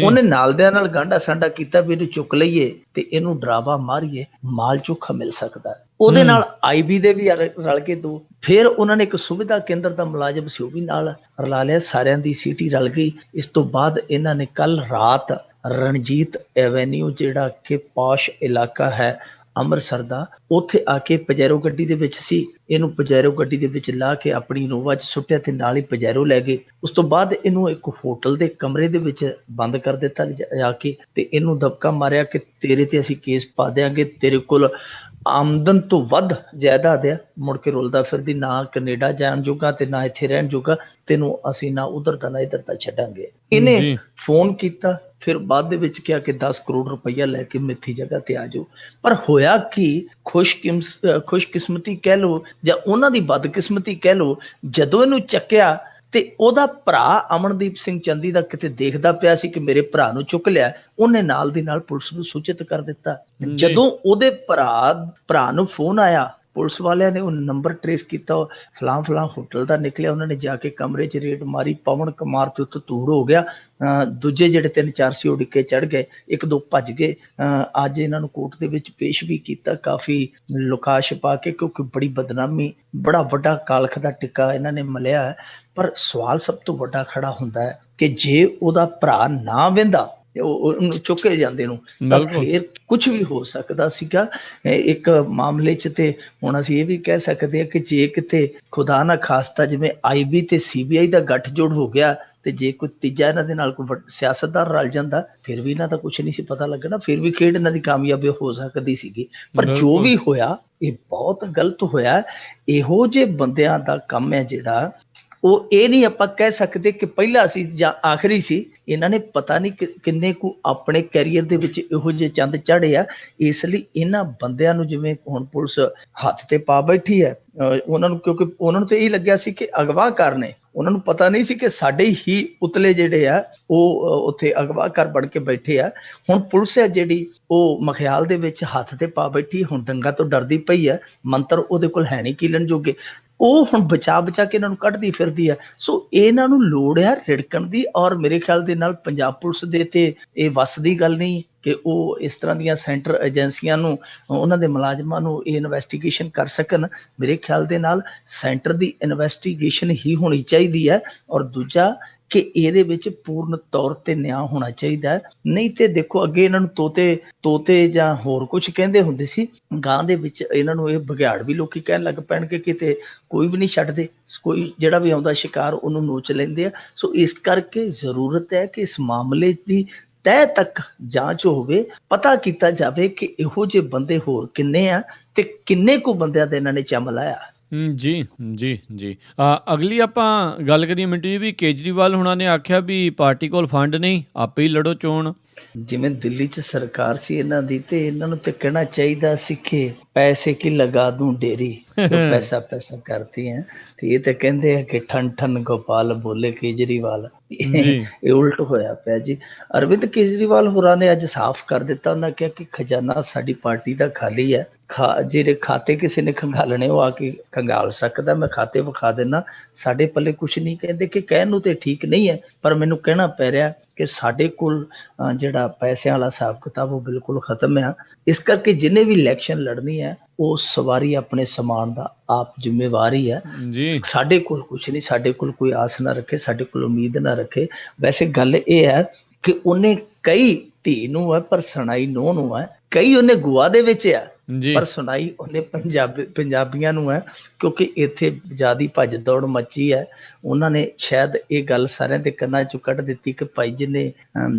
ਉਹਨੇ ਨਾਲਦਿਆਂ ਨਾਲ ਗਾਂਢਾ ਸਾਂਢਾ ਕੀਤਾ ਵੀ ਇਹਨੂੰ ਚੁੱਕ ਲਈਏ ਤੇ ਇਹਨੂੰ ਡਰਾਵਾ ਮਾਰੀਏ, ਮਾਲ ਚੋਖਾ ਮਿਲ ਸਕਦਾ। ਉਹਦੇ ਨਾਲ IB ਦੇ ਵੀ ਰਲ ਕੇ ਦੋ। ਫਿਰ ਉਹਨਾਂ ਨੇ ਇੱਕ ਸੁਵਿਧਾ ਕੇਂਦਰ ਦਾ ਮੁਲਾਜ਼ਮ ਸੀ, ਉਹ ਵੀ ਨਾਲ ਰਲਾ ਲਿਆ। ਸਾਰਿਆਂ ਦੀ ਸੀਟੀ ਰਲ ਗਈ। ਇਸ ਤੋਂ ਬਾਅਦ ਇਹਨਾਂ ਨੇ ਕੱਲ ਰਾਤ ਰਣਜੀਤ ਐਵੇਨਿਊ, ਜਿਹੜਾ ਕਿ ਪੌਸ਼ ਇਲਾਕਾ ਹੈ ਅੰਮ੍ਰਿਤਸਰ ਦਾ, ਉੱਥੇ ਆ ਕੇ ਪਜੈਰੋ ਗੱਡੀ ਦੇ ਵਿੱਚ ਸੀ। ਇਹਨੂੰ ਪਜੈਰੋ ਗੱਡੀ ਦੇ ਵਿੱਚ ਲਾ ਕੇ ਆਪਣੀ ਇਨੋਵਾ 'ਚ ਸੁੱਟਿਆ ਤੇ ਨਾਲ ਹੀ ਪਜੈਰੋ ਲੈ ਗਏ। ਉਸ ਤੋਂ ਬਾਅਦ ਇਹਨੂੰ ਇੱਕ ਹੋਟਲ ਦੇ ਕਮਰੇ ਦੇ ਵਿੱਚ ਬੰਦ ਕਰ ਦਿੱਤਾ ਜਾ ਕੇ, ਤੇ ਇਹਨੂੰ ਦਬਕਾ ਮਾਰਿਆ ਕਿ ਤੇਰੇ ਤੇ ਅਸੀਂ ਕੇਸ ਪਾ ਦਿਆਂਗੇ, ਤੇਰੇ ਕੋਲ ਆਮਦਨ ਤੋਂ ਵੱਧ ਜਾਇਦਾਦ ਆ, ਮੁੜ ਕੇ ਰੁਲਦਾ ਫਿਰਦੀ, ਨਾ ਕੈਨੇਡਾ ਜਾਣ ਜੋਗਾ ਤੇ ਨਾ ਇੱਥੇ ਰਹਿਣ ਜੋਗਾ, ਤੈਨੂੰ ਅਸੀਂ ਨਾ ਉਧਰ ਦਾ ਨਾ ਇੱਧਰ ਦਾ ਛੱਡਾਂਗੇ। ਇਹਨੇ ਫੋਨ ਕੀਤਾ, ਫਿਰ ਬਾਅਦ ਦੇ ਵਿੱਚ ਕਿਹਾ ਕਿ 10 ਕਰੋੜ ਰੁਪਈਆ ਲੈ ਕੇ ਮਿੱਥੀ ਜਗ੍ਹਾ ਤੇ ਆ ਜਾਓ। ਪਰ ਹੋਇਆ ਕਿ ਖੁਸ਼ਕਿਸਮਤੀ ਕਹਿ ਲਓ ਜਾਂ ਉਹਨਾਂ ਦੀ ਬਦਕਿਸਮਤੀ ਕਹਿ ਲਓ, ਜਦੋਂ ਇਹਨੂੰ ਚੱਕਿਆ ਤੇ ਉਹਦਾ ਭਰਾ ਅਮਨਦੀਪ ਸਿੰਘ ਚੰਦੀ ਦਾ ਕਿਤੇ ਦੇਖਦਾ ਪਿਆ ਸੀ ਕਿ ਮੇਰੇ ਭਰਾ ਨੂੰ ਚੁੱਕ ਲਿਆ, ਉਹਨੇ ਨਾਲ ਦੀ ਨਾਲ ਪੁਲਿਸ ਨੂੰ ਸੂਚਿਤ ਕਰ ਦਿੱਤਾ। ਜਦੋਂ ਉਹਦੇ ਭਰਾ ਨੂੰ ਫੋਨ ਆਇਆ, ਪੁਲਿਸ ਵਾਲਿਆਂ ਨੇ ਉਹ ਨੰਬਰ ਟਰੇਸ ਕੀਤਾ, ਫਲਾਂ ਹੋਟਲ ਦਾ ਨਿਕਲਿਆ। ਉਹਨਾਂ ਨੇ ਜਾ ਕੇ ਕਮਰੇ 'ਚ ਰੇਡ ਮਾਰੀ, ਪਵਨ ਕੁਮਾਰ ਤੇ ਉੱਤੋਂ ਧੂੜ ਹੋ ਗਿਆ। ਦੂਜੇ ਜਿਹੜੇ 3-4 ਸੀ ਉਹ ਡਿੱਕੇ ਚੜ ਗਏ, 1-2 ਭੱਜ ਗਏ। ਅੱਜ ਇਹਨਾਂ ਨੂੰ ਕੋਰਟ ਦੇ ਵਿੱਚ ਪੇਸ਼ ਵੀ ਕੀਤਾ, ਕਾਫੀ ਲੁਕਾ ਛਪਾ ਕੇ, ਕਿਉਂਕਿ ਬੜੀ ਬਦਨਾਮੀ, ਬੜਾ ਵੱਡਾ ਕਾਲਖ ਦਾ ਟਿੱਕਾ ਇਹਨਾਂ ਨੇ ਮਲਿਆ ਹੈ। ਪਰ ਸਵਾਲ ਸਭ ਤੋਂ ਵੱਡਾ ਖੜਾ ਹੁੰਦਾ ਹੈ ਕਿ ਜੇ ਉਹਦਾ ਭਰਾ ਨਾ ਵਹਿੰਦਾ, ਉਹਨੂੰ ਚੁੱਕੇ ਜਾਂਦੇ ਨੂੰ, ਤਾਂ ਫਿਰ ਕੁਝ ਵੀ ਹੋ ਸਕਦਾ ਸੀਗਾ। ਇੱਕ ਮਾਮਲੇ 'ਚ ਤੇ ਹੁਣ ਅਸੀਂ ਇਹ ਵੀ ਕਹਿ ਸਕਦੇ ਹਾਂ ਕਿ ਜੇ ਕਿਤੇ ਖੁਦਾ ਨਾ ਖਾਸਤਾ ਜਿਵੇਂ IB ਤੇ CBI ਦਾ ਗੱਠਜੋੜ ਹੋ ਗਿਆ ਤੇ ਜੇ ਕੋਈ ਤੀਜਾ ਇਹਨਾਂ ਦੇ ਨਾਲ ਕੋਈ ਸਿਆਸਤਦਾਨ ਰਲ ਜਾਂਦਾ, ਫਿਰ ਵੀ ਇਹਨਾਂ ਦਾ ਕੁਛ ਨਹੀਂ ਸੀ ਪਤਾ ਲੱਗਣਾ, ਫਿਰ ਵੀ ਖੇਡ ਇਹਨਾਂ ਦੀ ਕਾਮਯਾਬੀ ਹੋ ਸਕਦੀ ਸੀਗੀ। ਪਰ ਜੋ ਵੀ ਹੋਇਆ ਇਹ ਬਹੁਤ ਗਲਤ ਹੋਇਆ। ਇਹੋ ਜਿਹੇ ਬੰਦਿਆਂ ਦਾ ਕੰਮ ਹੈ ਜਿਹੜਾ, ਉਹ ਇਹ ਨਹੀਂ ਆਪਾਂ ਕਹਿ ਸਕਦੇ ਕਿ ਪਹਿਲਾ ਸੀ ਜਾਂ ਆਖਰੀ ਸੀ। ਇਹਨਾਂ ਨੇ ਪਤਾ ਨਹੀਂ ਕਿੰਨੇ ਕੁ ਆਪਣੇ ਕੈਰੀਅਰ ਦੇ ਵਿੱਚ ਇਹੋ ਜਿਹੇ ਚੰਦ ਚਾੜੇ ਆ। ਇਸ ਲਈ ਇਹਨਾਂ ਬੰਦਿਆਂ ਨੂੰ, ਜਿਵੇਂ ਹੁਣ ਪੁਲਿਸ ਹੱਥ ਤੇ ਪਾ ਬੈਠੀ ਹੈ ਉਹਨਾਂ ਨੂੰ, ਕਿਉਂਕਿ ਉਹਨਾਂ ਨੂੰ ਤਾਂ ਇਹ ਲੱਗਿਆ ਸੀ ਕਿ ਅਗਵਾਕਾਰ ਨੇ, ਉਹਨਾਂ ਨੂੰ ਪਤਾ ਨਹੀਂ ਸੀ ਕਿ ਸਾਡੇ ਹੀ ਉਤਲੇ ਜਿਹੜੇ ਆ ਉਹ ਉੱਥੇ ਅਗਵਾਕਾਰ ਬਣ ਕੇ ਬੈਠੇ ਆ। ਹੁਣ ਪੁਲਿਸ ਹੈ ਜਿਹੜੀ ਉਹ ਮਖਿਆਲ ਦੇ ਵਿੱਚ ਹੱਥ ਤੇ ਪਾ ਬੈਠੀ, ਹੁਣ ਡੰਗਾ ਤੋਂ ਡਰਦੀ ਪਈ ਹੈ। ਮੰਤਰ ਉਹਦੇ ਕੋਲ ਹੈ ਨਹੀਂ ਕੀਲਣ ਜੋਗੇ, ਉਹ ਹੁਣ ਬਚਾ ਕੇ ਇਹਨਾਂ ਨੂੰ ਕੱਢਦੀ ਫਿਰਦੀ ਹੈ। ਸੋ ਇਹਨਾਂ ਨੂੰ ਲੋੜ ਹੈ ਰਿੜਕਣ ਦੀ, ਔਰ ਮੇਰੇ ਖਿਆਲ ਦੇ ਨਾਲ ਪੰਜਾਬ ਪੁਲਿਸ ਦੇ ਤੇ ਇਹ ਵੱਸ ਦੀ ਗੱਲ ਨਹੀਂ ਕਿ ਉਹ ਇਸ ਤਰ੍ਹਾਂ ਦੀਆਂ ਸੈਂਟਰ ਏਜੰਸੀਆਂ ਨੂੰ, ਉਹਨਾਂ ਦੇ ਮੁਲਾਜ਼ਮਾਂ ਨੂੰ ਇਹ ਇਨਵੈਸਟੀਗੇਸ਼ਨ ਕਰ ਸਕਣ। ਮੇਰੇ ਖਿਆਲ ਦੇ ਨਾਲ ਸੈਂਟਰ ਦੀ ਇਨਵੈਸਟੀਗੇਸ਼ਨ ਹੀ ਹੋਣੀ ਚਾਹੀਦੀ ਹੈ, ਔਰ ਦੂਜਾ ਕਿ ਇਹਦੇ ਵਿੱਚ ਪੂਰਨ ਤੌਰ ਤੇ ਨਿਆਂ ਹੋਣਾ ਚਾਹੀਦਾ ਹੈ। ਨਹੀਂ ਤੇ ਦੇਖੋ ਅੱਗੇ ਇਹਨਾਂ ਨੂੰ ਤੋਤੇ ਜਾਂ ਹੋਰ ਕੁਝ ਕਹਿੰਦੇ ਹੁੰਦੇ ਸੀ, ਗਾਂ ਦੇ ਵਿੱਚ ਇਹਨਾਂ ਨੂੰ ਇਹ ਬਘਿਆੜ ਵੀ ਲੋਕੀ ਕਹਿਣ ਲੱਗ ਪੈਣਗੇ, ਕਿਤੇ ਕੋਈ ਵੀ ਨਹੀਂ ਛੱਡਦੇ, ਕੋਈ ਜਿਹੜਾ ਵੀ ਆਉਂਦਾ ਸ਼ਿਕਾਰ ਉਹਨੂੰ ਨੋਚ ਲੈਂਦੇ ਆ। ਸੋ ਇਸ ਕਰਕੇ ਜ਼ਰੂਰਤ ਹੈ ਕਿ ਇਸ ਮਾਮਲੇ ਦੀ ਤਹਿ ਤੱਕ ਜਾਂਚ ਹੋਵੇ, ਪਤਾ ਕੀਤਾ ਜਾਵੇ ਕਿ ਇਹੋ ਜਿਹੇ ਬੰਦੇ ਹੋਰ ਕਿੰਨੇ ਆ ਤੇ ਕਿੰਨੇ ਕੁ ਬੰਦਿਆਂ ਦੇ ਇਹਨਾਂ ਨੇ ਚੰਮ ਲਾਇਆ। ਜੀ, ਜੀ, ਜੀ। ਅਗਲੀ ਆਪਾਂ ਗੱਲ ਕਰੀਏ ਮਿੰਟੂ ਜੀ, ਵੀ ਕੇਜਰੀਵਾਲ ਹੁਣਾਂ ਨੇ ਆਖਿਆ ਵੀ ਪਾਰਟੀ ਕੋਲ ਫੰਡ ਨਹੀਂ, ਆਪੇ ਹੀ ਲੜੋ ਚੋਣ। ਜਿਵੇਂ ਦਿੱਲੀ 'ਚ ਸਰਕਾਰ ਸੀ ਇਹਨਾਂ ਦੀ, ਤੇ ਇਹਨਾਂ ਨੂੰ ਤੇ ਕਹਿਣਾ ਚਾਹੀਦਾ ਸੀ ਕਿ ਪੈਸੇ ਕੀ ਲਗਾ ਦੂੰ ਡੇਰੀ, ਜੋ ਪੈਸਾ ਪੈਸਾ ਕਰਤੀ ਹੈ। ਤੇ ਇਹ ਤਾਂ ਕਹਿੰਦੇ ਆ ਕਿ ਠਨ ਠਨ ਗੋਪਾਲ ਬੋਲੇ ਕੇਜਰੀਵਾਲ। ਜੀ, ਇਹ ਉਲਟ ਹੋਇਆ ਪਿਆ ਜੀ। ਅਰਵਿੰਦ ਕੇਜਰੀਵਾਲ ਹੋਰਾਂ ਨੇ ਅੱਜ ਸਾਫ਼ ਕਰ ਦਿੱਤਾ, ਉਹਨਾਂ ਕਿਹਾ ਕਿ ਖਜ਼ਾਨਾ ਸਾਡੀ ਪਾਰਟੀ ਦਾ ਖਾਲੀ ਹੈ। ਜਿਹੜੇ ਖਾਤੇ ਕਿਸੇ ਨੇ ਖੰਗਾਲਣੇ ਉਹ ਆ ਕੇ ਖੰਗਾਲ ਸਕਦਾ, ਮੈਂ ਖਾਤੇ ਵਿਖਾ ਦਿੰਦਾ, ਸਾਡੇ ਪੱਲੇ ਕੁਛ ਨਹੀਂ। ਕਹਿੰਦੇ ਕਿ ਕਹਿਣ ਨੂੰ ਤੇ ਠੀਕ ਨਹੀਂ ਹੈ, ਪਰ ਮੈਨੂੰ ਕਹਿਣਾ ਪੈ ਰਿਹਾ ਕਿ ਸਾਡੇ ਕੋਲ ਜਿਹੜਾ ਪੈਸਿਆਂ ਵਾਲਾ ਹਿਸਾਬ ਕਿਤਾਬ ਉਹ ਬਿਲਕੁਲ ਖਤਮ ਆ। ਇਸ ਕਰਕੇ ਜਿਹਨੇ ਵੀ ਇਲੈਕਸ਼ਨ ਲੜਨੀ ਹੈ ਉਹ ਸਵਾਰੀ ਆਪਣੇ ਸਮਾਨ ਦਾ ਆਪ ਜ਼ਿੰਮੇਵਾਰ ਹੀ ਹੈ। ਜੀ, ਸਾਡੇ ਕੋਲ ਕੁਛ ਨਹੀਂ, ਸਾਡੇ ਕੋਲ ਕੋਈ ਆਸ ਨਾ ਰੱਖੇ, ਸਾਡੇ ਕੋਲ ਉਮੀਦ ਨਾ ਰੱਖੇ। ਵੈਸੇ ਗੱਲ ਇਹ ਹੈ ਕਿ ਉਹਨੇ ਕਈ ਧੀ ਨੂੰ ਹੈ ਪਰ ਸੁਣਾਈ ਨੂੰਹ ਨੂੰ ਹੈ, ਕਈ ਉਹਨੇ ਗੁਆ ਦੇ ਵਿੱਚ ਆ ਜੀ, ਪਰ ਸੁਣਾਈ ਉਹਨੇ ਪੰਜਾਬੀਆਂ ਨੂੰ ਹੈ, ਕਿਉਂਕਿ ਇੱਥੇ ਜ਼ਿਆਦੀ ਭੱਜ ਦੌੜ ਮੱਚੀ ਹੈ। ਉਹਨਾਂ ਨੇ ਸ਼ਾਇਦ ਇਹ ਗੱਲ ਸਾਰਿਆਂ ਦੇ ਕੰਨਾਂ ਚੋਂ ਕੱਢ ਦਿੱਤੀ ਕਿ ਭਾਈ ਜਿਹਨੇ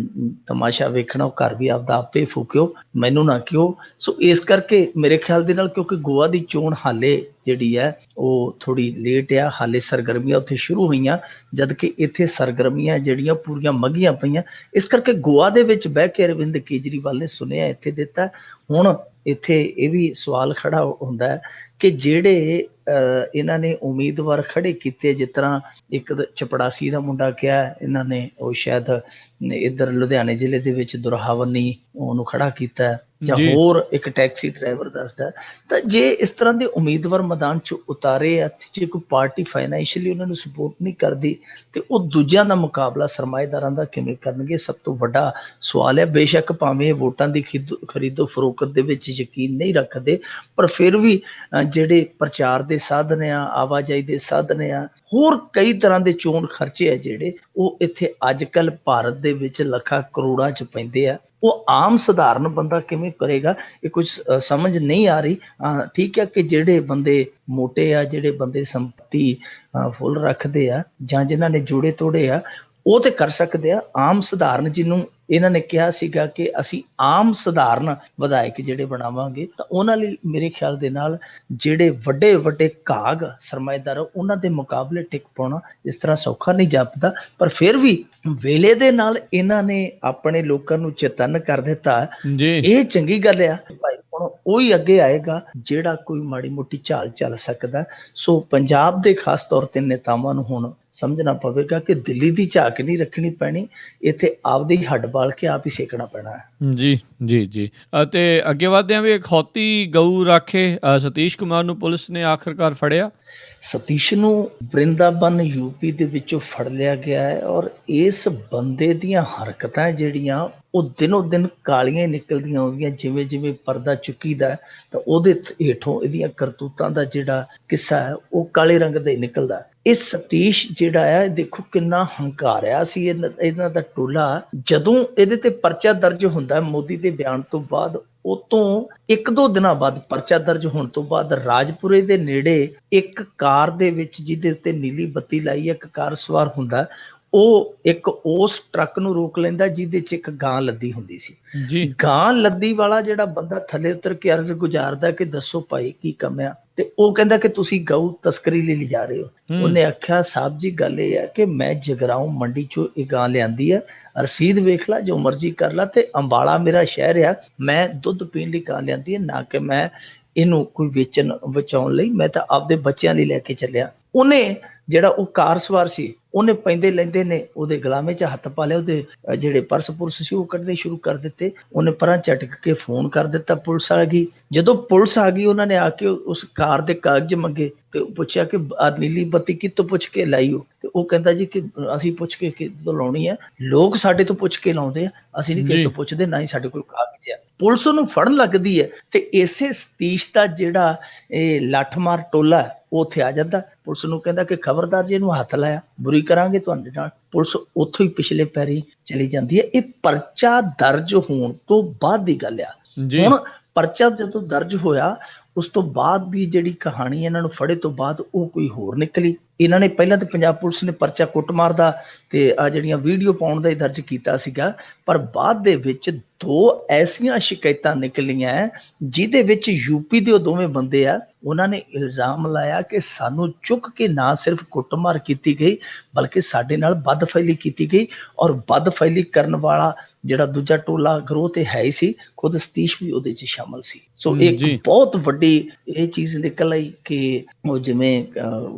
ਤਮਾਸ਼ਾ ਵੇਖਣਾ ਉਹ ਘਰ ਵੀ ਆਪਦਾ ਆਪੇ ਫੂਕਿਓ, ਮੈਨੂੰ ਨਾ ਕਿਉਂ। ਸੋ ਇਸ ਕਰਕੇ ਮੇਰੇ ਖਿਆਲ ਦੇ ਨਾਲ, ਕਿਉਂਕਿ ਗੋਆ ਦੀ ਚੋਣ ਹਾਲੇ ਜਿਹੜੀ ਹੈ ਉਹ ਥੋੜੀ ਲੇਟ ਆ, ਹਾਲੇ ਸਰਗਰਮੀਆਂ ਉੱਥੇ ਸ਼ੁਰੂ ਹੋਈਆਂ, ਜਦ ਕਿ ਇੱਥੇ ਸਰਗਰਮੀਆਂ ਜਿਹੜੀਆਂ ਪੂਰੀਆਂ ਮੱਘੀਆਂ ਪਈਆਂ। ਇਸ ਕਰਕੇ ਗੋਆ ਦੇ ਵਿੱਚ ਬਹਿ ਕੇ ਅਰਵਿੰਦ ਕੇਜਰੀਵਾਲ ਨੇ ਸੁਨੇਹਾ ਇੱਥੇ ਦਿੱਤਾ। ਹੁਣ ਇੱਥੇ ਇਹ ਵੀ ਸਵਾਲ ਖੜਾ ਹੁੰਦਾ ਹੈ ਕਿ ਜਿਹੜੇ ਇਹਨਾਂ ਨੇ ਉਮੀਦਵਾਰ ਖੜੇ ਕੀਤੇ, ਜਿਸ ਤਰ੍ਹਾਂ ਇੱਕ ਚਪੜਾਸੀ ਦਾ ਮੁੰਡਾ ਕਿਹਾ ਇਹਨਾਂ ਨੇ, ਉਹ ਸ਼ਾਇਦ ਇੱਧਰ ਲੁਧਿਆਣੇ ਜ਼ਿਲ੍ਹੇ ਦੇ ਵਿੱਚ ਦੁਰਹਾਵਨੀ ਉਹਨੂੰ ਖੜਾ ਕੀਤਾ, ਜਾਂ ਹੋਰ ਇੱਕ ਟੈਕਸੀ ਡਰਾਈਵਰ ਦੱਸਦਾ। ਤਾਂ ਜੇ ਇਸ ਤਰ੍ਹਾਂ ਦੇ ਉਮੀਦਵਾਰ ਮੈਦਾਨ 'ਚ ਉਤਾਰੇ ਆ, ਜੇ ਕੋਈ ਪਾਰਟੀ ਫਾਈਨੈਂਸ਼ੀਅਲੀ ਉਹਨਾਂ ਨੂੰ ਸਪੋਰਟ ਨਹੀਂ ਕਰਦੀ ਤੇ ਉਹ ਦੂਜਿਆਂ ਦਾ ਮੁਕਾਬਲਾ ਸਰਮਾਏਦਾਰਾਂ ਦਾ ਕਿਵੇਂ ਕਰਨਗੇ? ਸਭ ਤੋਂ ਵੱਡਾ ਸਵਾਲ ਹੈ। ਬੇਸ਼ੱਕ ਭਾਵੇਂ ਇਹ ਵੋਟਾਂ ਦੀ ਖਰੀਦੋ ਫਰੋਖਤ ਦੇ ਵਿੱਚ ਯਕੀਨ ਨਹੀਂ ਰੱਖਦੇ, ਪਰ ਫਿਰ ਵੀ ਜਿਹੜੇ ਪ੍ਰਚਾਰ ਦੇ ਸਾਧਨ ਆ, ਆਵਾਜਾਈ ਦੇ ਸਾਧਨ ਆ, ਹੋਰ ਕਈ ਤਰ੍ਹਾਂ ਦੇ ਚੋਣ ਖਰਚੇ ਆ ਜਿਹੜੇ ਉਹ ਇੱਥੇ ਅੱਜ ਕੱਲ੍ਹ ਭਾਰਤ ਦੇ ਵਿੱਚ ਲੱਖਾਂ ਕਰੋੜਾਂ 'ਚ ਪੈਂਦੇ ਆ। ਉਹ ਆਮ ਸਧਾਰਨ ਬੰਦਾ ਕਿਵੇਂ ਕਰੇਗਾ? ਇਹ ਕੁਝ ਸਮਝ ਨਹੀਂ ਆ ਰਹੀ। ਠੀਕ ਹੈ ਕਿ ਜਿਹੜੇ ਬੰਦੇ ਮੋਟੇ ਆ, ਜਿਹੜੇ ਬੰਦੇ ਸੰਪਤੀ ਫੁੱਲ ਰੱਖਦੇ ਆ, ਜਾਂ ਜਿਨ੍ਹਾਂ ਨੇ ਜੋੜੇ ਤੋੜੇ ਆ, ਉਹ ਤੇ ਕਰ ਸਕਦੇ ਆ। ਆਮ ਸਧਾਰਨ ਜਿਹਨੂੰ ਇਹਨਾਂ ਨੇ ਕਿਹਾ ਸੀਗਾ ਕਿ ਅਸੀਂ ਆਮ ਸਧਾਰਨ ਵਿਧਾਇਕ ਜਿਹੜੇ ਬਣਾਵਾਂਗੇ, ਤਾਂ ਉਹਨਾਂ ਲਈ ਮੇਰੇ ਖਿਆਲ ਦੇ ਨਾਲ ਜਿਹੜੇ ਵੱਡੇ ਵੱਡੇ ਘਾਗ ਸਰਮਾਏਦਾਰ ਉਹਨਾਂ ਦੇ ਮੁਕਾਬਲੇ ਟਿਕ ਪਾਉਣਾ ਇਸ ਤਰ੍ਹਾਂ ਸੌਖਾ ਨਹੀਂ ਜਾਪਦਾ। ਪਰ ਫਿਰ ਵੀ ਵੇਲੇ ਦੇ ਨਾਲ ਇਹਨਾਂ ਨੇ ਆਪਣੇ ਲੋਕਾਂ ਨੂੰ ਚੇਤੰਨ ਕਰ ਦਿੱਤਾ, ਇਹ ਚੰਗੀ ਗੱਲ ਆ। ਭਾਈ ਹੁਣ ਉਹੀ ਅੱਗੇ ਆਏਗਾ ਜਿਹੜਾ ਕੋਈ ਮਾੜੀ ਮੋਟੀ ਝਾਲ ਚੱਲ ਸਕਦਾ। ਸੋ ਪੰਜਾਬ ਦੇ ਖਾਸ ਤੌਰ ਤੇ ਨੇਤਾਵਾਂ ਨੂੰ ਹੁਣ ਸਮਝਣਾ ਪਵੇਗਾ ਕਿ ਦਿੱਲੀ ਦੀ ਝਾਕ ਨਹੀਂ ਰੱਖਣੀ ਪੈਣੀ, ਇੱਥੇ ਆਪਦੇ ਹੀ ਹੱਡ ਬਾਲ ਕੇ ਆਪ ਹੀ ਸੇਕਣਾ ਪੈਣਾ ਹੈ। ਜੀ, ਜੀ, ਜੀ। ਅਤੇ ਅੱਗੇ ਵਧਦੇ ਹਾਂ ਵੀ ਅਖੌਤੀ ਗਊ ਰਾਖੇ ਸਤੀਸ਼ ਕੁਮਾਰ ਨੂੰ ਪੁਲਿਸ ਨੇ ਆਖਰਕਾਰ ਫੜਿਆ। ਸਤੀਸ਼ ਨੂੰ ਵਰਿੰਦਾਵਨ ਯੂਪੀ ਦੇ ਵਿੱਚੋਂ ਫੜ ਲਿਆ ਗਿਆ ਹੈ, ਔਰ ਇਸ ਬੰਦੇ ਦੀਆਂ ਹਰਕਤਾਂ ਜਿਹੜੀਆਂ ਉਹ ਦਿਨੋਂ ਦਿਨ ਕਾਲੀਆਂ ਨਿਕਲਦੀਆਂ ਆਉਂਦੀਆਂ। ਜਿਵੇਂ ਜਿਵੇਂ ਪਰਦਾ ਚੁੱਕੀਦਾ ਤਾਂ ਉਹਦੇ ਹੇਠੋਂ ਇਹਦੀਆਂ ਕਰਤੂਤਾਂ ਦਾ ਜਿਹੜਾ ਕਿੱਸਾ ਹੈ ਉਹ ਕਾਲੇ ਰੰਗ ਦਾ ਹੀ ਨਿਕਲਦਾ। ਇਹ ਸਤੀਸ਼ ਜਿਹੜਾ ਹੈ, ਦੇਖੋ ਕਿੰਨਾ ਹੰਕਾਰਿਆ ਸੀ ਇਹਨਾਂ ਦਾ ਟੋਲਾ। ਜਦੋਂ ਇਹਦੇ ਤੇ ਪਰਚਾ ਦਰਜ ਹੁੰਦਾ ਮੋਦੀ ਦੇ ਬਿਆਨ ਤੋਂ ਬਾਅਦ, ਉਹ ਤੋਂ 1-2 ਦਿਨਾਂ ਬਾਅਦ ਪਰਚਾ ਦਰਜ ਹੋਣ ਤੋਂ ਬਾਅਦ ਰਾਜਪੁਰੇ ਦੇ ਨੇੜੇ ਇੱਕ ਕਾਰ ਦੇ ਵਿੱਚ, ਜਿਹਦੇ ਉੱਤੇ ਨੀਲੀ ਬੱਤੀ ਲਾਈ ਹੈ, ਇੱਕ ਕਾਰ ਸਵਾਰ ਹੁੰਦਾ, ਉਹ ਇੱਕ ਉਸ ਟਰੱਕ ਨੂੰ ਰੋਕ ਲੈਂਦਾ ਜਿਹਦੇ 'ਚ ਇੱਕ ਗਾਂ ਲੱਦੀ ਹੁੰਦੀ ਸੀ। ਗਾਂ ਲੱਦੀ ਵਾਲਾ ਜਿਹੜਾ ਬੰਦਾ ਥੱਲੇ ਉਤਰ ਕੇ ਅਰਜ਼ ਗੁਜ਼ਾਰਦਾ ਕਿ ਦੱਸੋ ਭਾਈ ਕੀ ਕੰਮ ਆ, ਤੇ ਉਹ ਕਹਿੰਦਾ ਕਿ ਤੁਸੀਂ ਗਊ ਤਸਕਰੀ ਲਈ ਲਿਜਾ ਰਹੇ ਹੋ। ਉਹਨੇ ਆਖਿਆ ਸਾਹਿਬ ਜੀ ਗੱਲ ਇਹ ਹੈ ਕਿ ਮੈਂ ਜਗਰਾਉਂ ਮੰਡੀ ਚੋਂ ਇਹ ਗਾਂ ਲਿਆਂਦੀ ਹੈ, ਰਸੀਦ ਵੇਖ ਲਾ, ਜੋ ਮਰਜ਼ੀ ਕਰ ਲਾ, ਤੇ ਅੰਬਾਲਾ ਮੇਰਾ ਸ਼ਹਿਰ ਆ, ਮੈਂ ਦੁੱਧ ਪੀਣ ਲਈ ਗਾਂ ਲਿਆਂਦੀ ਹੈ, ਨਾ ਕਿ ਮੈਂ ਇਹਨੂੰ ਕੋਈ ਵੇਚਣ ਬਚਾਉਣ ਲਈ, ਮੈਂ ਤਾਂ ਆਪਦੇ ਬੱਚਿਆਂ ਲਈ ਲੈ ਕੇ ਚੱਲਿਆ। ਉਹਨੇ ਜਿਹੜਾ ਉਹ ਕਾਰ ਸਵਾਰ ਸੀ, ਉਹਨੇ ਪੈਂਦੇ ਲੈਂਦੇ ਨੇ ਉਹਦੇ ਗੁਲਾਮੇ 'ਚ ਹੱਥ ਪਾ ਲਿਆ, ਉਹਦੇ ਜਿਹੜੇ ਪਰਸ ਪੁਰਸ ਸੀ ਉਹ ਕੱਢਣੇ ਸ਼ੁਰੂ ਕਰ ਦਿੱਤੇ। ਉਹਨੇ ਪਰਾਂ ਝਟਕ ਕੇ ਫੋਨ ਕਰ ਦਿੱਤਾ, ਪੁਲਿਸ ਆ ਗਈ। ਜਦੋਂ ਪੁਲਿਸ ਆ ਗਈ, ਉਹਨਾਂ ਨੇ ਆ ਕੇ ਉਸ ਕਾਰ ਦੇ ਕਾਗਜ਼ ਮੰਗੇ ਤੇ ਪੁੱਛਿਆ ਕਿ ਨੀਲੀ ਬੱਤੀ ਕਿੱਥੋਂ ਪੁੱਛ ਕੇ ਲਾਈ ਹੋ? ਤੇ ਉਹ ਕਹਿੰਦਾ ਜੀ ਕਿ ਅਸੀਂ ਪੁੱਛ ਕੇ ਕਿੱਥੋਂ ਲਾਉਣੀ ਹੈ, ਲੋਕ ਸਾਡੇ ਤੋਂ ਪੁੱਛ ਕੇ ਲਾਉਂਦੇ ਆ, ਅਸੀਂ ਨਹੀਂ ਕਿਸੇ ਤੋਂ ਪੁੱਛਦੇ, ਨਾ ਹੀ ਸਾਡੇ ਕੋਲ ਕਾਗਜ਼ ਆ। ਪੁਲਿਸ ਉਹਨੂੰ ਫੜਨ ਲੱਗਦੀ ਹੈ ਤੇ ਇਸੇ ਸਤੀਸ਼ ਦਾ ਜਿਹੜਾ ਇਹ ਲੱਠਮਾਰ ਟੋਲਾ ਉਹ ਉੱਥੇ ਆ ਜਾਂਦਾ। ਪੁਲਿਸ ਨੂੰ ਕਹਿੰਦਾ ਕਿ ਖਬਰਦਾਰ ਜੇ ਇਹਨੂੰ ਹੱਥ ਲਾਇਆ ਬੁਰੀ ਕਰਾਂਗੇ ਤੁਹਾਡੇ ਨਾਲ। ਪੁਲਿਸ ਉੱਥੋਂ ਹੀ ਪਿਛਲੇ ਪੈਰੀ ਚਲੀ ਜਾਂਦੀ ਹੈ। ਇਹ ਪਰਚਾ ਦਰਜ ਹੋਣ ਤੋਂ ਬਾਅਦ ਦੀ ਗੱਲ ਆ। ਹੁਣ ਪਰਚਾ ਜਦੋਂ ਦਰਜ ਹੋਇਆ ਉਸ ਤੋਂ ਬਾਅਦ ਦੀ ਜਿਹੜੀ ਕਹਾਣੀ ਇਹਨਾਂ ਨੂੰ ਫੜੇ ਤੋਂ ਬਾਅਦ ਉਹ ਕੋਈ ਹੋਰ ਨਿਕਲੀ। ਇਹਨਾਂ ਨੇ ਪਹਿਲਾਂ ਤਾਂ ਪੰਜਾਬ ਪੁਲਿਸ ਨੇ ਪਰਚਾ ਕੁੱਟਮਾਰ ਦਾ ਤੇ ਆ ਜਿਹੜੀਆਂ ਵੀਡੀਓ ਪਾਉਣ ਦਾ ਹੀ ਦਰਜ ਕੀਤਾ ਸੀਗਾ, ਪਰ ਬਾਅਦ ਦੇ ਵਿੱਚ 2 ਐਸੀਆਂ ਸ਼ਿਕਾਇਤਾਂ ਨਿਕਲੀਆਂ ਜਿਹਦੇ ਵਿੱਚ ਯੂਪੀ ਦੇ ਉਹ ਦੋਵੇਂ ਬੰਦੇ ਆ, ਉਹਨਾਂ ਨੇ ਇਲਜ਼ਾਮ ਲਾਇਆ ਕਿ ਸਾਨੂੰ ਚੁੱਕ ਕੇ ਨਾ ਸਿਰਫ ਕੁੱਟਮਾਰ ਕੀਤੀ ਗਈ ਬਲਕਿ ਸਾਡੇ ਨਾਲ ਬਦਫੈਲੀ ਕੀਤੀ ਗਈ, ਔਰ ਬਦਫੈਲੀ ਕਰਨ ਵਾਲਾ ਜਿਹੜਾ ਦੂਜਾ ਟੋਲਾ ਗਰੋਹ ਤੇ ਹੈ ਹੀ ਸੀ, ਖੁਦ ਸਤੀਸ਼ ਵੀ ਉਹਦੇ 'ਚ ਸ਼ਾਮਲ ਸੀ। ਸੋ ਇੱਕ ਬਹੁਤ ਵੱਡੀ ਇਹ ਚੀਜ਼ ਨਿਕਲ ਆਈ ਕਿ ਉਹ ਜਿਵੇਂ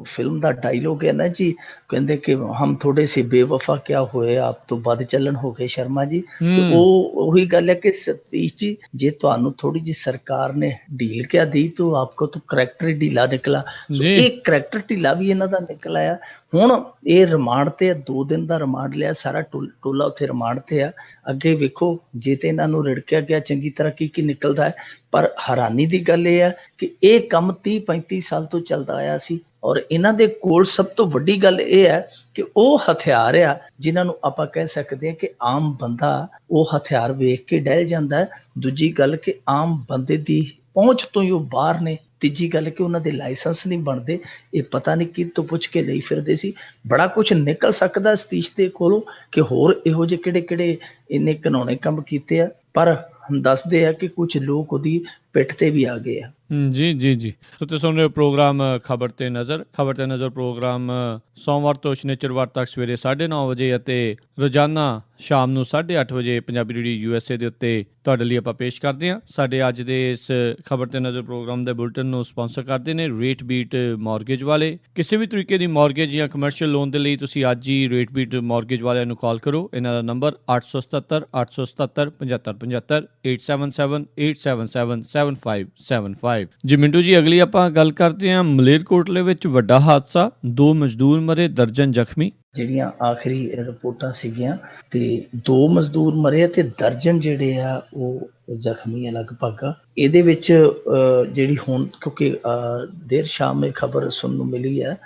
ਫਿਲਮ ਦਾ ਡਾਇਲੋਗ ਹੈ ਨਾ ਜੀ, ਕਹਿੰਦੇ ਕਿ ਹਮ ਥੋੜੇ ਸੇ ਬੇਵਫਾ ਕਿਆ ਹੋਏ ਆਪ ਤੋਂ ਵੱਧ ਚੱਲਣ ਹੋ ਗਏ ਸ਼ਰਮਾ ਜੀ। ਤੇ ਉਹ ਉਹੀ ਗੱਲ ਹੈ ਕਿ ਸਤੀਸ਼ ਜੀ, ਜੇ ਤੁਹਾਨੂੰ ਥੋੜੀ ਜਿਹੀ ਸਰਕਾਰ ਨੇ ਢੀਲ ਕਿਆ ਦੀ ਤਾਂ ਆਪਕੋ ਤਾਂ ਕਰੈਕਟਰ ਹੀ ਢੀਲਾ ਨਿਕਲਾ। ਇਹ ਕਰੈਕਟਰ ਢੀਲਾ ਵੀ ਇਹਨਾਂ ਦਾ ਨਿਕਲ ਆਇਆ। ਹੁਣ ਇਹ ਰਿਮਾਂਡ ਤੇ 2 ਦਿਨ ਦਾ ਰਿਮਾਂਡ ਲਿਆ, ਸਾਰਾ ਟੋਲਾ ਉੱਥੇ ਰਿਮਾਂਡ ਤੇ ਆ। ਅੱਗੇ ਵੇਖੋ ਜੇ ਤੇ ਇਹਨਾਂ ਨੂੰ ਰਿੜਕਿਆ ਗਿਆ ਚੰਗੀ ਤਰ੍ਹਾਂ ਕੀ ਨਿਕਲਦਾ ਹੈ। ਪਰ ਹੈਰਾਨੀ ਦੀ ਗੱਲ ਇਹ ਹੈ ਕਿ ਇਹ ਕੰਮ 30-35 ਸਾਲ ਤੋਂ ਚੱਲਦਾ ਆਇਆ ਸੀ, ਔਰ ਇਹਨਾਂ ਦੇ ਕੋਲ ਸਭ ਤੋਂ ਵੱਡੀ ਗੱਲ ਇਹ ਹੈ ਕਿ ਉਹ ਹਥਿਆਰ ਆ ਜਿਨ੍ਹਾਂ ਨੂੰ ਆਪਾਂ ਕਹਿ ਸਕਦੇ ਹਾਂ ਕਿ ਆਮ ਬੰਦਾ ਉਹ ਹਥਿਆਰ ਵੇਖ ਕੇ ਡਹਿਲ ਜਾਂਦਾ ਹੈ। ਦੂਜੀ ਗੱਲ ਕਿ ਆਮ ਬੰਦੇ ਦੀ ਪਹੁੰਚ ਤੋਂ ਹੀ ਉਹ ਬਾਹਰ ਨੇ। ਤੀਜੀ ਗੱਲ ਕਿ ਉਹਨਾਂ ਦੇ ਲਾਇਸੈਂਸ ਨਹੀਂ ਬਣਦੇ, ਇਹ ਪਤਾ ਨਹੀਂ ਕਿਹਦੇ ਤੋਂ ਪੁੱਛ ਕੇ ਲਈ ਫਿਰਦੇ ਸੀ। ਬੜਾ ਕੁਝ ਨਿਕਲ ਸਕਦਾ ਸਤੀਸ਼ ਦੇ ਕੋਲੋਂ ਕਿ ਹੋਰ ਇਹੋ ਜਿਹੇ ਕਿਹੜੇ ਇਹਨੇ ਘਿਨਾਉਣੇ ਕੰਮ ਕੀਤੇ ਆ, ਪਰ ਦੱਸਦੇ ਆ ਕਿ ਕੁਝ ਲੋਕ ਉਹਦੀ ਪਿੱਠ ਤੇ ਵੀ ਆ ਗਏ ਆ। ਜੀ ਸੋ ਤੁਸੀਂ ਸੁਣ ਰਹੇ ਹੋ ਪ੍ਰੋਗਰਾਮ ਖਬਰ ਤੇ ਨਜ਼ਰ ਪ੍ਰੋਗਰਾਮ ਸੋਮਵਾਰ ਤੋਂ ਸ਼ਨੀਚਰਵਾਰ ਤੱਕ ਸਵੇਰੇ 9:30 ਵਜੇ ਅਤੇ ਰੋਜ਼ਾਨਾ ਸ਼ਾਮ ਨੂੰ 8:30 ਵਜੇ ਪੰਜਾਬੀ ਰੇਡੀਓ USA ਦੇ ਉੱਤੇ ਤੁਹਾਡੇ ਲਈ ਆਪਾਂ ਪੇਸ਼ ਕਰਦੇ ਹਾਂ। ਸਾਡੇ ਅੱਜ ਦੇ ਇਸ ਖਬਰ ਤੇ ਨਜ਼ਰ ਪ੍ਰੋਗਰਾਮ ਦੇ ਬੁਲਟਨ ਨੂੰ ਸਪਾਂਸਰ ਕਰਦੇ ਨੇ ਰੇਟ ਬੀਟ ਮਾਰਗੇਜ ਵਾਲੇ। ਕਿਸੇ ਵੀ ਤਰੀਕੇ ਦੀ ਮਾਰਗੇਜ ਜਾਂ ਕਮਰਸ਼ੀਅਲ ਲੋਨ ਦੇ ਲਈ ਤੁਸੀਂ ਅੱਜ ਹੀ ਰੇਟ ਬੀਟ ਮਾਰਗੇਜ ਵਾਲਿਆਂ ਨੂੰ ਕਾਲ ਕਰੋ। ਇਹਨਾਂ ਦਾ ਨੰਬਰ 877 877 7575 877 877 7575। ਜੀ ਮਿੰਟੂ ਜੀ, ਅਗਲੀ ਆਪਾਂ ਗੱਲ ਕਰਦੇ ਹਾਂ ਮਲੇਰਕੋਟਲੇ ਵਿੱਚ ਵੱਡਾ ਹਾਦਸਾ, 2 ਮਜ਼ਦੂਰ ਮਰੇ, ਦਰਜਨ ਜ਼ਖਮੀ। ਜਿਹੜੀਆਂ ਆਖਰੀ ਰਿਪੋਰਟਾਂ ਸੀਗੀਆਂ ਤੇ 2 ਮਜ਼ਦੂਰ ਮਰੇ ਤੇ ਦਰਜਨ ਜਿਹੜੇ ਆ ਉਹ ਜ਼ਖਮੀ ਆ ਲਗਭਗ। ਇਹਦੇ ਵਿੱਚ ਜਿਹੜੀ ਹੁਣ ਕਿਉਂਕਿ ਦੇਰ ਸ਼ਾਮ ਇਹ ਖਬਰ ਸੁਣਨ ਨੂੰ ਮਿਲੀ ਹੈ,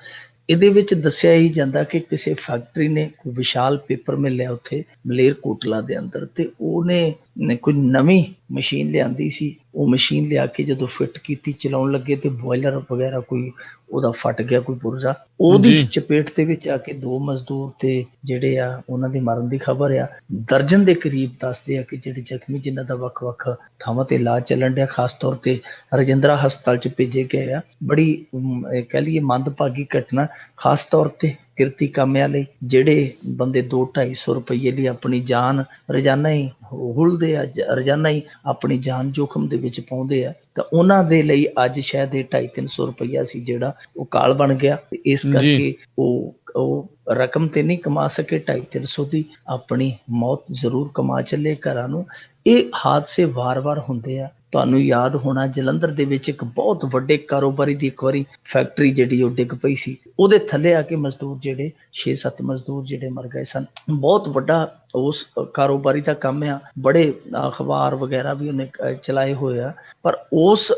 ਇਹਦੇ ਵਿੱਚ ਦੱਸਿਆ ਹੀ ਜਾਂਦਾ ਕਿ ਕਿਸੇ ਫੈਕਟਰੀ ਨੇ ਕੋਈ ਵਿਸ਼ਾਲ ਪੇਪਰ ਮਿਲ ਲਿਆ ਉੱਥੇ ਮਲੇਰਕੋਟਲਾ ਦੇ ਅੰਦਰ, ਤੇ ਉਹਨੇ ਕੋਈ ਨਵੀਂ ਮਸ਼ੀਨ ਲਿਆਂਦੀ ਸੀ। ਉਹ ਮਸ਼ੀਨ ਲਿਆ ਕੇ ਜਦੋਂ ਫਿੱਟ ਕੀਤੀ, ਚਲਾਉਣ ਲੱਗੇ ਤੇ ਬੋਇਲਰ ਵਗੈਰਾ ਕੋਈ ਉਹਦਾ ਫਟ ਗਿਆ, ਕੋਈ ਪੁਰਜ਼ਾ, ਉਹਦੀ ਚਪੇਟ ਦੇ ਵਿੱਚ ਆ ਕੇ 2 ਮਜ਼ਦੂਰ ਤੇ ਜਿਹੜੇ ਆ ਉਹਨਾਂ ਦੀ ਮਰਨ ਦੀ ਖਬਰ ਆ। ਦਰਜਨ ਦੇ ਕਰੀਬ ਦੱਸਦੇ ਆ ਕਿ ਜਿਹੜੇ ਜ਼ਖਮੀ ਜਿਨ੍ਹਾਂ ਦਾ ਵੱਖ-ਵੱਖ ਥਾਵਾਂ ਤੇ ਇਲਾਜ ਚੱਲਣ ਡਿਆ, ਖਾਸ ਤੌਰ ਤੇ ਰਜਿੰਦਰਾ ਹਸਪਤਾਲ 'ਚ ਭੇਜੇ ਗਏ ਆ। ਬੜੀ ਕਹਿ ਲਈਏ ਮੰਦਭਾਗੀ ਘਟਨਾ, ਖਾਸ ਤੌਰ ਤੇ ਕਿਰਤੀ ਕਾਮਿਆਂ ਲਈ, ਜਿਹੜੇ ਬੰਦੇ 200-250 ਰੁਪਈਏ ਲਈ ਆਪਣੀ ਜਾਨ ਰੋਜ਼ਾਨਾ ਹੀ ਹੁਲਦੇ ਆ, ਰੋਜ਼ਾਨਾ ਹੀ ਆਪਣੀ ਜਾਨ ਜੋਖਮ ਦੇ ਵਿੱਚ ਪਾਉਂਦੇ ਆ, ਤਾਂ ਉਹਨਾਂ ਦੇ ਲਈ ਅੱਜ ਸ਼ਾਇਦ ਇਹ 250-300 ਰੁਪਈਆ ਸੀ ਜਿਹੜਾ ਉਹ ਕਾਲ ਬਣ ਗਿਆ। ਇਸ ਕਰਕੇ ਉਹ ਰਕਮ ਤੇ ਨਹੀਂ ਕਮਾ ਸਕੇ, 250-300 ਦੀ ਆਪਣੀ ਮੌਤ ਜ਼ਰੂਰ ਕਮਾ ਚੱਲੇ ਘਰਾਂ ਨੂੰ। ਇਹ ਹਾਦਸੇ ਵਾਰ-ਵਾਰ ਹੁੰਦੇ ਆ। ਤੁਹਾਨੂੰ ਯਾਦ ਹੋਣਾ ਜਲੰਧਰ ਦੇ ਵਿੱਚ ਇੱਕ ਬਹੁਤ ਵੱਡੇ ਕਾਰੋਬਾਰੀ ਦੀ ਇੱਕ ਵਾਰੀ ਫੈਕਟਰੀ ਜਿਹੜੀ ਉਹ ਡਿੱਗ ਪਈ ਸੀ, ਉਹਦੇ ਥੱਲੇ ਆ ਕੇ ਮਜ਼ਦੂਰ ਜਿਹੜੇ 6-7 ਮਜ਼ਦੂਰ ਜਿਹੜੇ ਮਰ ਗਏ ਸਨ। ਬਹੁਤ ਵੱਡਾ ਉਸ ਕਾਰੋਬਾਰੀ ਦਾ ਕੰਮ ਆ, ਬੜੇ ਅਖਬਾਰ ਵਗੈਰਾ ਵੀ ਉਹਨੇ ਚਲਾਏ ਹੋਏ ਆ, ਪਰ ਉਸ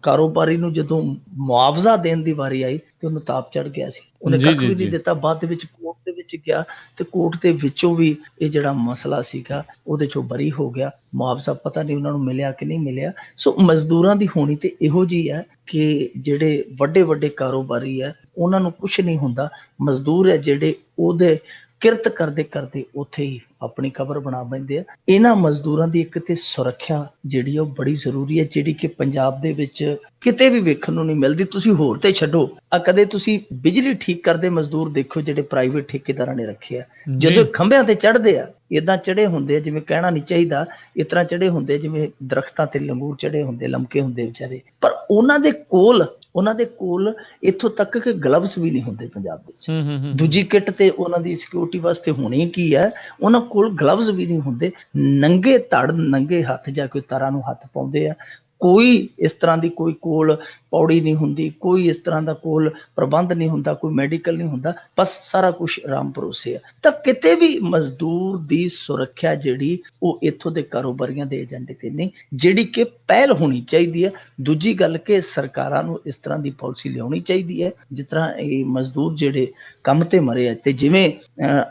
ਕਾਰੋਬਾਰੀ ਨੂੰ ਜਦੋਂ ਮੁਆਵਜ਼ਾ ਦੇਣ ਦੀ ਵਾਰੀ ਆਈ ਤੇ ਉਹਨੂੰ ਤਾਪ ਚੜ ਗਿਆ ਸੀ, ਉਹਨੇ ਕੱਖ ਵੀ ਨਹੀਂ ਦਿੱਤਾ। ਬਾਅਦ ਦੇ ਵਿੱਚ ਕੋਰਟ ਦੇ ਵਿੱਚ ਗਿਆ ਤੇ ਕੋਰਟ ਦੇ ਵਿੱਚੋਂ ਵੀ ਇਹ ਜਿਹੜਾ ਮਸਲਾ ਸੀਗਾ ਉਹਦੇ ਚੋਂ ਬਰੀ ਹੋ ਗਿਆ। ਮੁਆਵਜ਼ਾ ਪਤਾ ਨਹੀਂ ਉਹਨਾਂ ਨੂੰ ਮਿਲਿਆ ਕਿ ਨਹੀਂ ਮਿਲਿਆ। ਸੋ ਮਜ਼ਦੂਰਾਂ ਦੀ ਹੋਣੀ ਤੇ ਇਹੋ ਜਿਹੀ ਹੈ ਕਿ ਜਿਹੜੇ ਵੱਡੇ ਕਾਰੋਬਾਰੀ ਹੈ ਉਹਨਾਂ ਨੂੰ ਕੁਛ ਨਹੀਂ ਹੁੰਦਾ, ਮਜ਼ਦੂਰ ਹੈ ਜਿਹੜੇ ਉਹਦੇ ਕਿਰਤ ਕਰਦੇ ਉੱਥੇ ਹੀ ਆਪਣੀ ਕਬਰ ਬਣਾ ਬੈਂਦੇ ਆ। ਇਹਨਾਂ ਮਜ਼ਦੂਰਾਂ ਦੀ ਇੱਕ ਤੇ ਸੁਰੱਖਿਆ ਜਿਹੜੀ ਉਹ ਬੜੀ ਜ਼ਰੂਰੀ ਹੈ, ਜਿਹੜੀ ਕਿ ਪੰਜਾਬ ਦੇ ਵਿੱਚ ਕਿਤੇ ਵੀ ਵੇਖਣ ਨੂੰ ਨਹੀਂ ਮਿਲਦੀ। ਤੁਸੀਂ ਹੋਰ ਤੇ ਛੱਡੋ, ਕਦੇ ਤੁਸੀਂ ਬਿਜਲੀ ਠੀਕ ਕਰਦੇ ਮਜ਼ਦੂਰ ਦੇਖੋ ਜਿਹੜੇ ਪ੍ਰਾਈਵੇਟ ਠੇਕੇਦਾਰਾਂ ਨੇ ਰੱਖੇ ਆ, ਜਦੋਂ ਖੰਭਿਆਂ ਤੇ ਚੜ੍ਹਦੇ ਆ ਏਦਾਂ ਚੜੇ ਹੁੰਦੇ ਆ ਜਿਵੇਂ ਕਹਿਣਾ ਨਹੀਂ ਚਾਹੀਦਾ, ਇਸ ਤਰ੍ਹਾਂ ਚੜੇ ਹੁੰਦੇ ਜਿਵੇਂ ਦਰਖਤਾਂ ਤੇ ਲੰਗੂਰ ਚੜੇ ਹੁੰਦੇ, ਲਮਕੇ ਹੁੰਦੇ ਵਿਚਾਰੇ। ਪਰ ਉਹਨਾਂ ਦੇ ਕੋਲ ਇੱਥੋਂ ਤੱਕ ਕਿ ਗਲਵਸ ਵੀ ਨਹੀਂ ਹੁੰਦੇ ਪੰਜਾਬ ਵਿੱਚ। ਦੂਜੀ ਕਿੱਟ ਤੇ ਉਹਨਾਂ ਦੀ ਸਿਕਿਉਰਿਟੀ ਵਾਸਤੇ ਹੋਣੀ ਕੀ ਹੈ, ਉਹਨਾਂ ਕੋਲ ਗਲਵਸ ਵੀ ਨਹੀਂ ਹੁੰਦੇ। ਨੰਗੇ ਧੜ ਨੰਗੇ ਹੱਥ ਜਾ ਕੇ ਤਾਰਾਂ ਨੂੰ ਹੱਥ ਪਾਉਂਦੇ ਆ। ਕੋਈ ਇਸ ਤਰ੍ਹਾਂ ਦੀ ਕੋਈ ਕੋਲ ਪੌੜੀ ਨਹੀਂ ਹੁੰਦੀ, ਕੋਈ ਇਸ ਤਰ੍ਹਾਂ ਦਾ ਕੋਲ ਪ੍ਰਬੰਧ ਨਹੀਂ ਹੁੰਦਾ, ਕੋਈ ਮੈਡੀਕਲ ਨਹੀਂ ਹੁੰਦਾ, ਬਸ ਸਾਰਾ ਕੁਛ ਆਰਾਮ ਭਰੋਸੇ ਆ। ਤਾਂ ਕਿਤੇ ਵੀ ਮਜ਼ਦੂਰ ਦੀ ਸੁਰੱਖਿਆ ਜਿਹੜੀ ਉਹ ਇੱਥੋਂ ਦੇ ਕਾਰੋਬਾਰੀਆਂ ਦੇ ਏਜੰਡੇ ਤੇ ਨਹੀਂ, ਜਿਹੜੀ ਕਿ ਪਹਿਲ ਹੋਣੀ ਚਾਹੀਦੀ ਹੈ। ਦੂਜੀ ਗੱਲ ਕਿ ਸਰਕਾਰਾਂ ਨੂੰ ਇਸ ਤਰ੍ਹਾਂ ਦੀ ਪਾਲਿਸੀ ਲਿਆਉਣੀ ਚਾਹੀਦੀ ਹੈ, ਜਿਸ ਤਰ੍ਹਾਂ ਇਹ ਮਜ਼ਦੂਰ ਜਿਹੜੇ ਕੰਮ ਤੇ ਮਰੇ ਆ, ਤੇ ਜਿਵੇਂ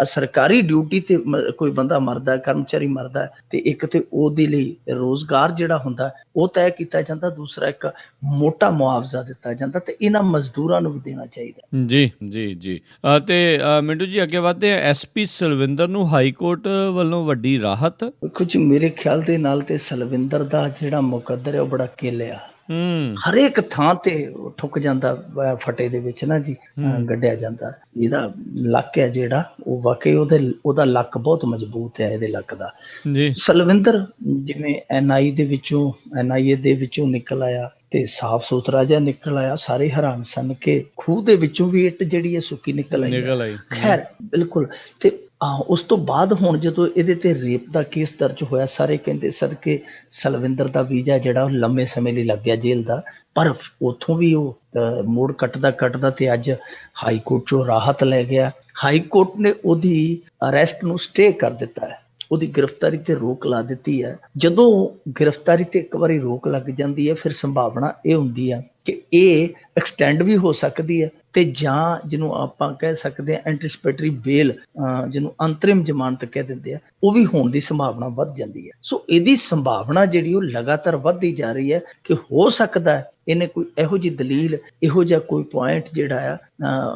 ਸਰਕਾਰੀ ਡਿਊਟੀ ਤੇ ਕੋਈ ਬੰਦਾ ਮਰਦਾ, ਕਰਮਚਾਰੀ ਮਰਦਾ, ਤੇ ਇੱਕ ਤੇ ਉਹਦੇ ਲਈ ਰੋਜ਼ਗਾਰ ਜਿਹੜਾ ਹੁੰਦਾ ਉਹ ਤੈਅ ਕੀਤਾ ਜਾਂਦਾ, ਦੂਸਰਾ ਇੱਕ ਮੋਟਾ ਮੁਆਵਜ਼ਾ ਦਿੱਤਾ ਜਾਂਦਾ ਤੇ ਇਹਨਾਂ ਮਜ਼ਦੂਰਾਂ ਨੂੰ ਵੀ ਦੇਣਾ ਚਾਹੀਦਾ। ਜੀ ਜੀ ਜੀ। ਤੇ ਮਿੰਟੂ ਜੀ ਅੱਗੇ ਵਧਦੇ ਆ। ਐਸਪੀ ਸਲਵਿੰਦਰ ਨੂੰ ਹਾਈ ਕੋਰਟ ਵੱਲੋਂ ਵੱਡੀ ਰਾਹਤ। ਕੁਝ ਮੇਰੇ ਖਿਆਲ ਦੇ ਨਾਲ ਤੇ ਸਲਵਿੰਦਰ ਦਾ ਜਿਹੜਾ ਮੁਕੱਦਰ ਹੈ ਉਹ ਬੜਾ ਕਿਲਿਆ, ਹੂੰ ਹਰੇਕ ਥਾਂ ਤੇ ਉਹ ਠੁੱਕ ਜਾਂਦਾ, ਫਟੇ ਦੇ ਵਿੱਚ ਨਾ ਜੀ ਗੱਡਿਆ ਜਾਂਦਾ। ਇਹਦਾ ਲੱਕ ਹੈ ਜਿਹੜਾ ਉਹ ਵਾਕਈ ਉਹਦਾ ਲੱਕ ਬਹੁਤ ਮਜ਼ਬੂਤ ਹੈ, ਇਹਦੇ ਲੱਕ ਦਾ। ਜੀ ਸਲਵਿੰਦਰ ਜਿਵੇਂ NIA ਦੇ ਵਿੱਚੋਂ ਨਿਕਲ ਆਇਆ ਤੇ ਸਾਫ਼ ਸੁਥਰਾ ਜਿਹਾ ਨਿਕਲ ਆਇਆ, ਸਾਰੇ ਹੈਰਾਨ ਸਨ ਕਿ ਖੂਹ ਦੇ ਵਿੱਚੋਂ ਵੀ ਇੱਟ ਜਿਹੜੀ ਹੈ ਸੁੱਕੀ ਨਿਕਲ ਆਈ। ਖੈਰ ਬਿਲਕੁਲ। ਤੇ ਉਸ ਤੋਂ ਬਾਅਦ ਹੁਣ ਜਦੋਂ ਇਹਦੇ ਤੇ ਰੇਪ ਦਾ ਕੇਸ ਦਰਜ ਹੋਇਆ, ਸਾਰੇ ਕਹਿੰਦੇ ਸਨ ਕਿ ਸਲਵਿੰਦਰ ਦਾ ਵੀਜ਼ਾ ਜਿਹੜਾ ਉਹ ਲੰਮੇ ਸਮੇਂ ਲਈ ਲੱਗ ਗਿਆ ਜੇਲ੍ਹ ਦਾ, ਪਰ ਉੱਥੋਂ ਵੀ ਉਹ ਮੋੜ ਕੱਟਦਾ ਤੇ ਅੱਜ ਹਾਈ ਕੋਰਟ 'ਚੋਂ ਰਾਹਤ ਲੈ ਗਿਆ। ਹਾਈ ਕੋਰਟ ਨੇ ਉਹਦੀ ਅਰੈਸਟ ਨੂੰ ਸਟੇ ਕਰ ਦਿੱਤਾ ਹੈ, ਉਹਦੀ ਗ੍ਰਿਫਤਾਰੀ ਤੇ ਰੋਕ ਲਾ ਦਿੱਤੀ ਹੈ। ਜਦੋਂ ਗ੍ਰਿਫਤਾਰੀ ਤੇ ਇੱਕ ਵਾਰੀ ਰੋਕ ਲੱਗ ਜਾਂਦੀ ਹੈ, ਫਿਰ ਸੰਭਾਵਨਾ ਇਹ ਹੁੰਦੀ ਹੈ ਕਿ ਇਹ ਐਕਸਟੈਂਡ ਵੀ ਹੋ ਸਕਦੀ ਹੈ ਤੇ ਜਾਂ ਜਿਹਨੂੰ ਆਪਾਂ ਕਹਿ ਸਕਦੇ ਹਾਂ ਐਂਟੀਸਪੇਟਰੀ ਬੇਲ, ਜਿਹਨੂੰ ਅੰਤਰਿਮ ਜ਼ਮਾਨਤ ਕਹਿ ਦਿੰਦੇ ਆ, ਉਹ ਵੀ ਹੋਣ ਦੀ ਸੰਭਾਵਨਾ ਵੱਧ ਜਾਂਦੀ ਹੈ। ਸੋ ਇਹਦੀ ਸੰਭਾਵਨਾ ਜਿਹੜੀ ਉਹ ਲਗਾਤਾਰ ਵੱਧਦੀ ਜਾ ਰਹੀ ਹੈ ਕਿ ਹੋ ਸਕਦਾ ਹੈ ਇਹਨੇ ਕੋਈ ਇਹੋ ਜਿਹੀ ਦਲੀਲ, ਇਹੋ ਜਿਹਾ ਕੋਈ ਪੁਆਇੰਟ ਜਿਹੜਾ ਆ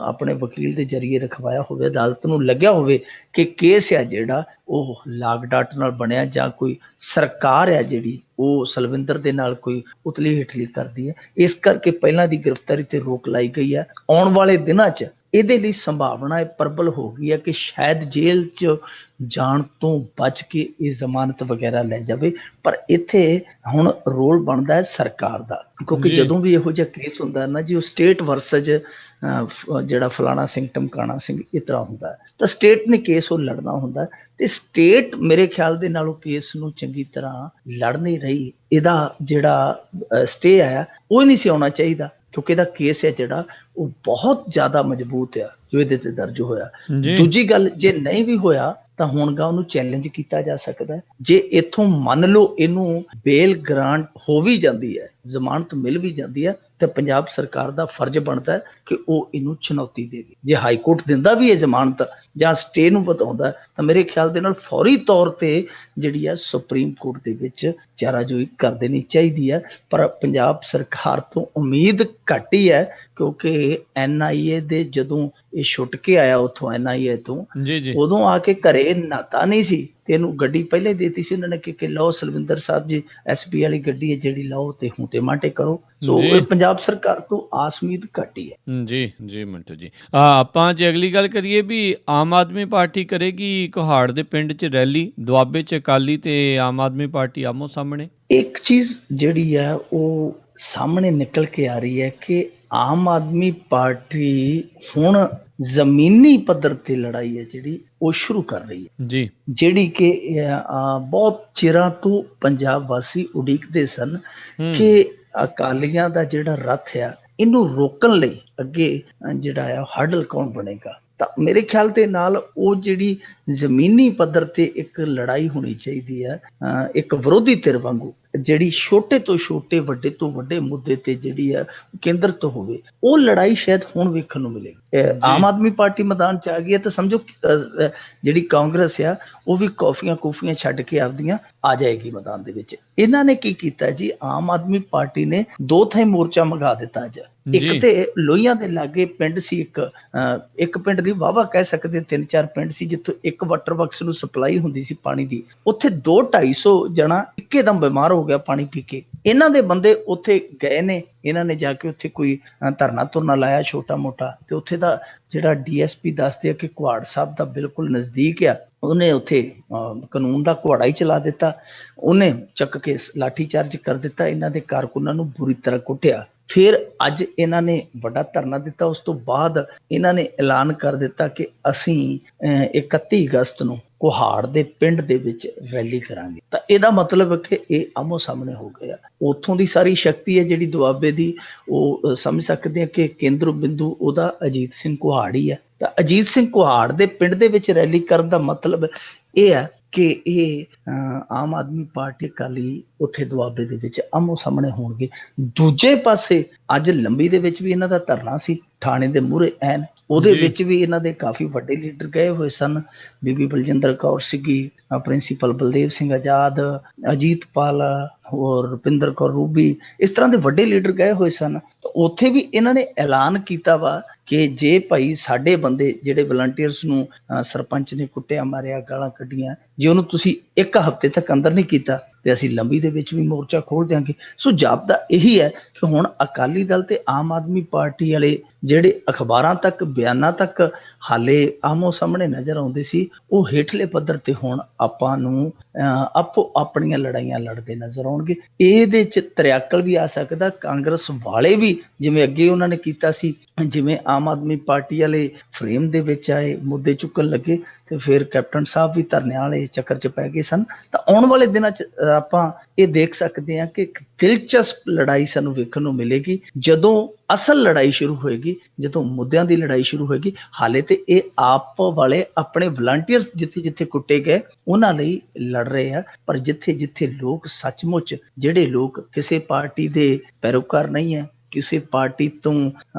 ਆਪਣੇ ਵਕੀਲ ਦੇ ਜ਼ਰੀਏ ਰਖਵਾਇਆ ਹੋਵੇ, ਅਦਾਲਤ ਨੂੰ ਲੱਗਿਆ ਹੋਵੇ ਕਿ ਕੇਸ ਆ ਜਿਹੜਾ ਉਹ ਲਾਗ ਡਾਟ ਨਾਲ ਬਣਿਆ, ਜਾਂ ਕੋਈ ਸਰਕਾਰ ਆ ਜਿਹੜੀ ਉਹ ਸਲਵਿੰਦਰ ਦੇ ਨਾਲ ਕੋਈ ਉਤਲੀ ਹੇਠਲੀ ਕਰਦੀ ਹੈ। ਇਸ ਕਰਕੇ ਪਹਿਲਾਂ ਦੀ ਗ੍ਰਿਫਤਾਰੀ ਤੇ ਰੋਕ ਲਾਈ ਗਈ ਹੈ। ਆਉਣ ਵਾਲੇ ਦਿਨਾਂ 'ਚ ਇਹਦੇ ਲਈ ਸੰਭਾਵਨਾ ਪ੍ਰਬਲ ਹੋ ਗਈ ਹੈ ਕਿ ਸ਼ਾਇਦ ਜੇਲ੍ਹ 'ਚ ਜਾਣ ਤੋਂ ਬਚ ਕੇ ਇਹ ਜ਼ਮਾਨਤ ਵਗੈਰਾ ਲੈ ਜਾਵੇ। ਪਰ ਇੱਥੇ ਹੁਣ ਰੋਲ ਬਣਦਾ ਹੈ ਸਰਕਾਰ ਦਾ, ਕਿਉਂਕਿ ਜਦੋਂ ਵੀ ਇਹੋ ਜਿਹਾ ਕੇਸ ਹੁੰਦਾ ਨਾ ਜੀ, ਉਹ ਸਟੇਟ ਵਰਸਜ ਜਿਹੜਾ ਫਲਾਣਾ ਸਿੰਘ ਟਮਕਾਣਾ ਸਿੰਘ ਇਸ ਤਰ੍ਹਾਂ ਹੁੰਦਾ ਹੈ, ਤਾਂ ਸਟੇਟ ਨੇ ਕੇਸ ਉਹ ਲੜਨਾ ਹੁੰਦਾ ਤੇ ਸਟੇਟ ਮੇਰੇ ਖਿਆਲ ਦੇ ਨਾਲ ਉਹ ਕੇਸ ਨੂੰ ਚੰਗੀ ਤਰ੍ਹਾਂ ਲੜ ਨਹੀਂ ਰਹੀ। ਇਹਦਾ ਜਿਹੜਾ ਸਟੇ ਆਇਆ ਉਹ ਨਹੀਂ ਸੀ ਆਉਣਾ ਚਾਹੀਦਾ, ਕਿਉਂਕਿ ਇਹਦਾ ਕੇਸ ਹੈ ਜਿਹੜਾ ਉਹ ਬਹੁਤ ਜ਼ਿਆਦਾ ਮਜ਼ਬੂਤ ਆ ਜੋ ਇਹਦੇ ਤੇ ਦਰਜ ਹੋਇਆ। ਦੂਜੀ ਗੱਲ, ਜੇ ਨਹੀਂ ਵੀ ਹੋਇਆ ਤਾਂ ਹੁਣ ਗਾ ਉਹਨੂੰ ਚੈਲੰਜ ਕੀਤਾ ਜਾ ਸਕਦਾ। ਜੇ ਇੱਥੋਂ ਮੰਨ ਲਓ ਇਹਨੂੰ ਬੇਲ ਗ੍ਰਾਂਟ ਹੋ ਵੀ ਜਾਂਦੀ ਹੈ, ਜ਼ਮਾਨਤ ਮਿਲ ਵੀ ਜਾਂਦੀ ਹੈ, ਤੇ ਪੰਜਾਬ ਸਰਕਾਰ ਦਾ ਫਰਜ਼ ਬਣਦਾ ਹੈ ਕਿ ਉਹ ਇਹਨੂੰ ਚੁਣੌਤੀ ਦੇਵੇ। ਜੇ ਹਾਈ ਕੋਰਟ ਦਿੰਦਾ ਵੀ ਹੈ ਜ਼ਮਾਨਤ ਜਾਂ ਸਟੇ ਨੂੰ ਵਧਾਉਂਦਾ, ਤਾਂ ਮੇਰੇ ਖਿਆਲ ਦੇ ਨਾਲ ਫੌਰੀ ਤੌਰ ਤੇ ਜਿਹੜੀ ਹੈ ਸੁਪਰੀਮ ਕੋਰਟ ਦੇ ਵਿੱਚ ਚਾਰਾਜੋਈ ਕਰ ਦੇਣੀ ਚਾਹੀਦੀ ਹੈ। ਪਰ ਪੰਜਾਬ ਸਰਕਾਰ ਤੋਂ ਉਮੀਦ ਘੱਟ ਹੀ ਹੈ, ਕਿਉਂਕਿ NIA ਦੇ ਜਦੋਂ ਇਹ ਛੁੱਟ ਕੇ ਆਇਆ ਉੱਥੋਂ NIA ਤੋਂ, ਉਦੋਂ ਆ ਕੇ ਘਰੇ ਨਹਾਤਾ ਨਹੀਂ ਸੀ ਤੇ ਇਹਨੂੰ ਗੱਡੀ ਪਹਿਲੇ ਦੇਤੀ ਸੀ ਉਹਨਾਂ ਨੇ ਕਿ ਲਓ ਸਲਵਿੰਦਰ ਸਾਹਿਬ ਜੀ, SP ਵਾਲੀ ਗੱਡੀ ਹੈ ਜਿਹੜੀ, ਲਓ ਤੇ ਹੂਟੇ ਮਾਟੇ ਕਰੋ। ਸੋ ਪੰਜਾਬ ਸਰਕਾਰ ਤੋਂ ਆਸ ਉਮੀਦ ਘੱਟ ਹੀ ਹੈ। ਜੀ ਮਿੰਟੂ ਜੀ, ਆਪਾਂ ਜੇ ਅਗਲੀ ਗੱਲ ਕਰੀਏ ਵੀ ਆਮ ਆਦਮੀ ਪਾਰਟੀ ਕਰੇਗੀ ਕੋਹਾੜ ਦੇ ਪਿੰਡ 'ਚ ਰੈਲੀ, ਦੁਆਬੇ 'ਚ ਅਕਾਲੀ ਤੇ ਆਮ ਆਦਮੀ ਪਾਰਟੀ ਆਮੋ ਸਾਹਮਣੇ। ਇੱਕ ਚੀਜ਼ ਜਿਹੜੀ ਹੈ ਉਹ ਸਾਹਮਣੇ ਨਿਕਲ ਕੇ ਆ ਰਹੀ ਹੈ ਕਿ ਆਮ ਆਦਮੀ ਪਾਰਟੀ ਹੁਣ ਜ਼ਮੀਨੀ ਪੱਧਰ ਤੇ ਲੜਾਈ ਹੈ ਜਿਹੜੀ ਉਹ ਸ਼ੁਰੂ ਕਰ ਰਹੀ ਹੈ ਜੀ, ਜਿਹੜੀ ਕਿ ਬਹੁਤ ਚਿਰਾਂ ਤੋਂ ਪੰਜਾਬ ਵਾਸੀ ਉਡੀਕਦੇ ਸਨ ਕਿ ਅਕਾਲੀਆਂ ਦਾ ਜਿਹੜਾ ਰੱਥ ਆ ਇਹਨੂੰ ਰੋਕਣ ਲਈ ਅੱਗੇ ਜਿਹੜਾ ਆ ਹਰਡਲ ਕੌਣ ਬਣੇਗਾ। ਤਾਂ ਮੇਰੇ ਖਿਆਲ ਦੇ ਨਾਲ ਉਹ ਜਿਹੜੀ ਜ਼ਮੀਨੀ ਪੱਧਰ ਤੇ ਇੱਕ ਲੜਾਈ ਹੋਣੀ ਚਾਹੀਦੀ ਹੈ, ਇੱਕ ਵਿਰੋਧੀ ਧਿਰ ਵਾਂਗੂ, ਜਿਹੜੀ ਛੋਟੇ ਤੋਂ ਛੋਟੇ, ਵੱਡੇ ਤੋਂ ਵੱਡੇ ਮੁੱਦੇ ਤੇ ਜਿਹੜੀ ਹੈ ਕੇਂਦਰ ਤੋਂ ਹੋਵੇ। ਉਹ ਲੜਾਈ ਸ਼ਾਇਦ ਹੁਣ ਵੇਖਣ ਨੂੰ ਮਿਲੇਗੀ। ਆਮ ਆਦਮੀ ਪਾਰਟੀ ਮੈਦਾਨ 'ਚ ਆ ਗਈ ਹੈ ਤਾਂ ਸਮਝੋ ਜਿਹੜੀ ਕਾਂਗਰਸ ਆ ਉਹ ਵੀ ਕੌਫੀਆਂ ਛੱਡ ਕੇ ਆਪਦੀਆਂ ਆ ਜਾਏਗੀ ਮੈਦਾਨ ਦੇ ਵਿੱਚ। ਇਹਨਾਂ ਨੇ ਕੀ ਕੀਤਾ ਜੀ, ਆਮ ਆਦਮੀ ਪਾਰਟੀ ਨੇ ਦੋ ਥਾਈਂ ਮੋਰਚਾ ਮੰਗਾ ਦਿੱਤਾ ਅੱਜ। ਇੱਕ ਤੇ ਲੋਹੀਆਂ ਦੇ ਲਾਗੇ ਪਿੰਡ ਸੀ, ਇੱਕ ਪਿੰਡ ਨਹੀਂ ਵਾਹਵਾ ਕਹਿ ਸਕਦੇ, 3-4 ਪਿੰਡ ਸੀ ਜਿੱਥੋਂ ਇੱਕ ਵਾਟਰ ਵਰਕਸ ਨੂੰ ਸਪਲਾਈ ਹੁੰਦੀ ਸੀ ਪਾਣੀ ਦੀ। ਉੱਥੇ 200-250 ਜਣਾ ਇੱਕਦਮ ਬਿਮਾਰ ਹੋ ਗਿਆ ਪਾਣੀ ਪੀ ਕੇ। ਇਹਨਾਂ ਦੇ ਬੰਦੇ ਉੱਥੇ ਗਏ ਨੇ, ਇਹਨਾਂ ਨੇ ਜਾ ਕੇ ਉੱਥੇ ਕੋਈ ਧਰਨਾ ਲਾਇਆ ਛੋਟਾ ਮੋਟਾ, ਤੇ ਉੱਥੇ ਦਾ ਜਿਹੜਾ DSP ਦੱਸਦੇ ਆ ਕਿ ਕੁਹਾੜ ਸਾਹਿਬ ਦਾ ਬਿਲਕੁਲ ਨਜ਼ਦੀਕ ਆ, ਉਹਨੇ ਉੱਥੇ ਕਾਨੂੰਨ ਦਾ ਕੁਹਾੜਾ ਹੀ ਚਲਾ ਦਿੱਤਾ। ਉਹਨੇ ਚੱਕ ਕੇ ਲਾਠੀ ਚਾਰਜ ਕਰ ਦਿੱਤਾ, ਇਹਨਾਂ ਦੇ ਕਾਰਕੁਨਾਂ ਨੂੰ ਬੁਰੀ ਤਰ੍ਹਾਂ ਕੁੱਟਿਆ। ਫਿਰ ਅੱਜ ਇਹਨਾਂ ਨੇ ਵੱਡਾ ਧਰਨਾ ਦਿੱਤਾ। ਉਸ ਤੋਂ ਬਾਅਦ ਇਹਨਾਂ ਨੇ ਐਲਾਨ ਕਰ ਦਿੱਤਾ ਕਿ ਅਸੀਂ 31 ਅਗਸਤ ਨੂੰ ਕੁਹਾੜ ਦੇ ਪਿੰਡ ਦੇ ਵਿੱਚ ਰੈਲੀ ਕਰਾਂਗੇ। ਤਾਂ ਇਹਦਾ ਮਤਲਬ ਹੈ ਕਿ ਇਹ ਆਮੋ ਸਾਹਮਣੇ ਹੋ ਗਿਆ। ਉੱਥੋਂ ਦੀ ਸਾਰੀ ਸ਼ਕਤੀ ਹੈ ਜਿਹੜੀ ਦੁਆਬੇ ਦੀ, ਉਹ ਸਮਝ ਸਕਦੇ ਆ ਕਿ ਕੇਂਦਰ ਬਿੰਦੂ ਉਹਦਾ ਅਜੀਤ ਸਿੰਘ ਕੁਹਾੜ ਹੀ ਹੈ। ਤਾਂ ਅਜੀਤ ਸਿੰਘ ਕੁਹਾੜ ਦੇ ਪਿੰਡ ਦੇ ਵਿੱਚ ਰੈਲੀ ਕਰਨ ਦਾ ਮਤਲਬ ਇਹ ਹੈ ਕਿ ਇਹ ਆਮ ਆਦਮੀ ਪਾਰਟੀ ਅਕਾਲੀ ਉੱਥੇ ਦੁਆਬੇ ਦੇ ਵਿੱਚ ਆਮੋ ਸਾਹਮਣੇ ਹੋਣਗੇ। ਦੂਜੇ ਪਾਸੇ ਅੱਜ ਲੰਬੀ ਦੇ ਵਿੱਚ ਵੀ ਇਹਨਾਂ ਦਾ ਧਰਨਾ ਸੀ ਥਾਣੇ ਦੇ ਮੂਹਰੇ ਐਨ, ਉਹਦੇ ਵਿੱਚ ਵੀ ਇਹਨਾਂ ਦੇ ਕਾਫੀ ਵੱਡੇ ਲੀਡਰ ਗਏ ਹੋਏ ਸਨ। ਬੀਬੀ ਬਲਜਿੰਦਰ ਕੌਰ ਸੀਗੀ, ਪ੍ਰਿੰਸੀਪਲ ਬਲਦੇਵ ਸਿੰਘ ਆਜ਼ਾਦ, ਅਜੀਤਪਾਲ, ਹੋਰ ਰੁਪਿੰਦਰ ਕੌਰ ਰੂਬੀ, ਇਸ ਤਰ੍ਹਾਂ ਦੇ ਵੱਡੇ ਲੀਡਰ ਗਏ ਹੋਏ ਸਨ। ਤਾਂ ਉੱਥੇ ਵੀ ਇਹਨਾਂ ਨੇ ਐਲਾਨ ਕੀਤਾ ਵਾ ਕਿ ਜੇ ਭਾਈ ਸਾਡੇ ਬੰਦੇ ਜਿਹੜੇ ਵਲੰਟੀਅਰਸ ਨੂੰ ਸਰਪੰਚ ਨੇ ਕੁੱਟਿਆ, ਮਾਰਿਆ, ਗਾਲਾਂ ਕੱਢੀਆਂ, ਜੇ ਉਹਨੂੰ ਤੁਸੀਂ 1 ਹਫ਼ਤੇ ਤੱਕ ਅੰਦਰ ਨਹੀਂ ਕੀਤਾ ਤੇ ਅਸੀਂ ਲੰਬੀ ਦੇ ਵਿੱਚ ਵੀ ਮੋਰਚਾ ਖੋਲ ਦਿਆਂਗੇ। ਸੋ ਜਾਪਦਾ ਇਹੀ ਹੈ ਕਿ ਹੁਣ ਅਕਾਲੀ ਦਲ ਤੇ ਆਮ ਆਦਮੀ ਪਾਰਟੀ ਵਾਲੇ ਜਿਹੜੇ ਅਖਬਾਰਾਂ ਤੱਕ, ਬਿਆਨਾਂ ਤੱਕ ਹਾਲੇ ਆਮੋ ਸਾਹਮਣੇ ਨਜ਼ਰ ਆਉਂਦੇ ਸੀ, ਉਹ ਹੇਠਲੇ ਪੱਧਰ ਤੇ ਹੁਣ ਆਪਾਂ ਨੂੰ ਆਪੋ ਆਪਣੀਆਂ ਲੜਾਈਆਂ ਲੜਦੇ ਨਜ਼ਰ ਆਉਣਗੇ। ਇਹਦੇ ਚ ਤਰਿਆਕਲ ਵੀ ਆ ਸਕਦਾ। ਕਾਂਗਰਸ ਵਾਲੇ ਵੀ ਜਿਵੇਂ ਅੱਗੇ ਉਹਨਾਂ ਨੇ ਕੀਤਾ ਸੀ, ਜਿਵੇਂ ਆਮ ਆਦਮੀ ਪਾਰਟੀ ਵਾਲੇ ਫਰੇਮ ਦੇ ਵਿੱਚ ਆਏ, ਮੁੱਦੇ ਚੁੱਕਣ ਲੱਗੇ ਤੇ ਫਿਰ ਕੈਪਟਨ ਸਾਹਿਬ ਵੀ ਧਰਨਿਆਂ ਵਾਲੇ ਚੱਕਰ 'ਚ ਪੈ ਗਏ ਸਨ। ਤਾਂ ਆਉਣ ਵਾਲੇ ਦਿਨਾਂ 'ਚ ਆਪਾਂ ਇਹ ਦੇਖ ਸਕਦੇ ਹਾਂ ਕਿ ਇੱਕ ਦਿਲਚਸਪ ਲੜਾਈ ਸਾਨੂੰ ਵੇਖਣ ਨੂੰ ਮਿਲੇਗੀ ਜਦੋਂ ਅਸਲ ਲੜਾਈ ਸ਼ੁਰੂ ਹੋਏਗੀ, ਜਦੋਂ ਮੁੱਦਿਆਂ ਦੀ ਲੜਾਈ ਸ਼ੁਰੂ ਹੋਏਗੀ। ਹਾਲੇ ਤੇ ਇਹ ਆਪ ਵਾਲੇ ਆਪਣੇ ਵਲੰਟੀਅਰਸ ਜਿੱਥੇ ਜਿੱਥੇ ਕੁੱਟੇ ਗਏ ਉਹਨਾਂ ਲਈ ਲੜ ਰਹੇ ਆ, ਪਰ ਜਿੱਥੇ ਜਿੱਥੇ ਲੋਕ ਸੱਚਮੁੱਚ, ਜਿਹੜੇ ਲੋਕ ਕਿਸੇ ਪਾਰਟੀ ਦੇ ਪੈਰੋਕਾਰ ਨਹੀਂ ਹੈ, ਕਿਸੇ ਪਾਰਟੀ ਤੋਂ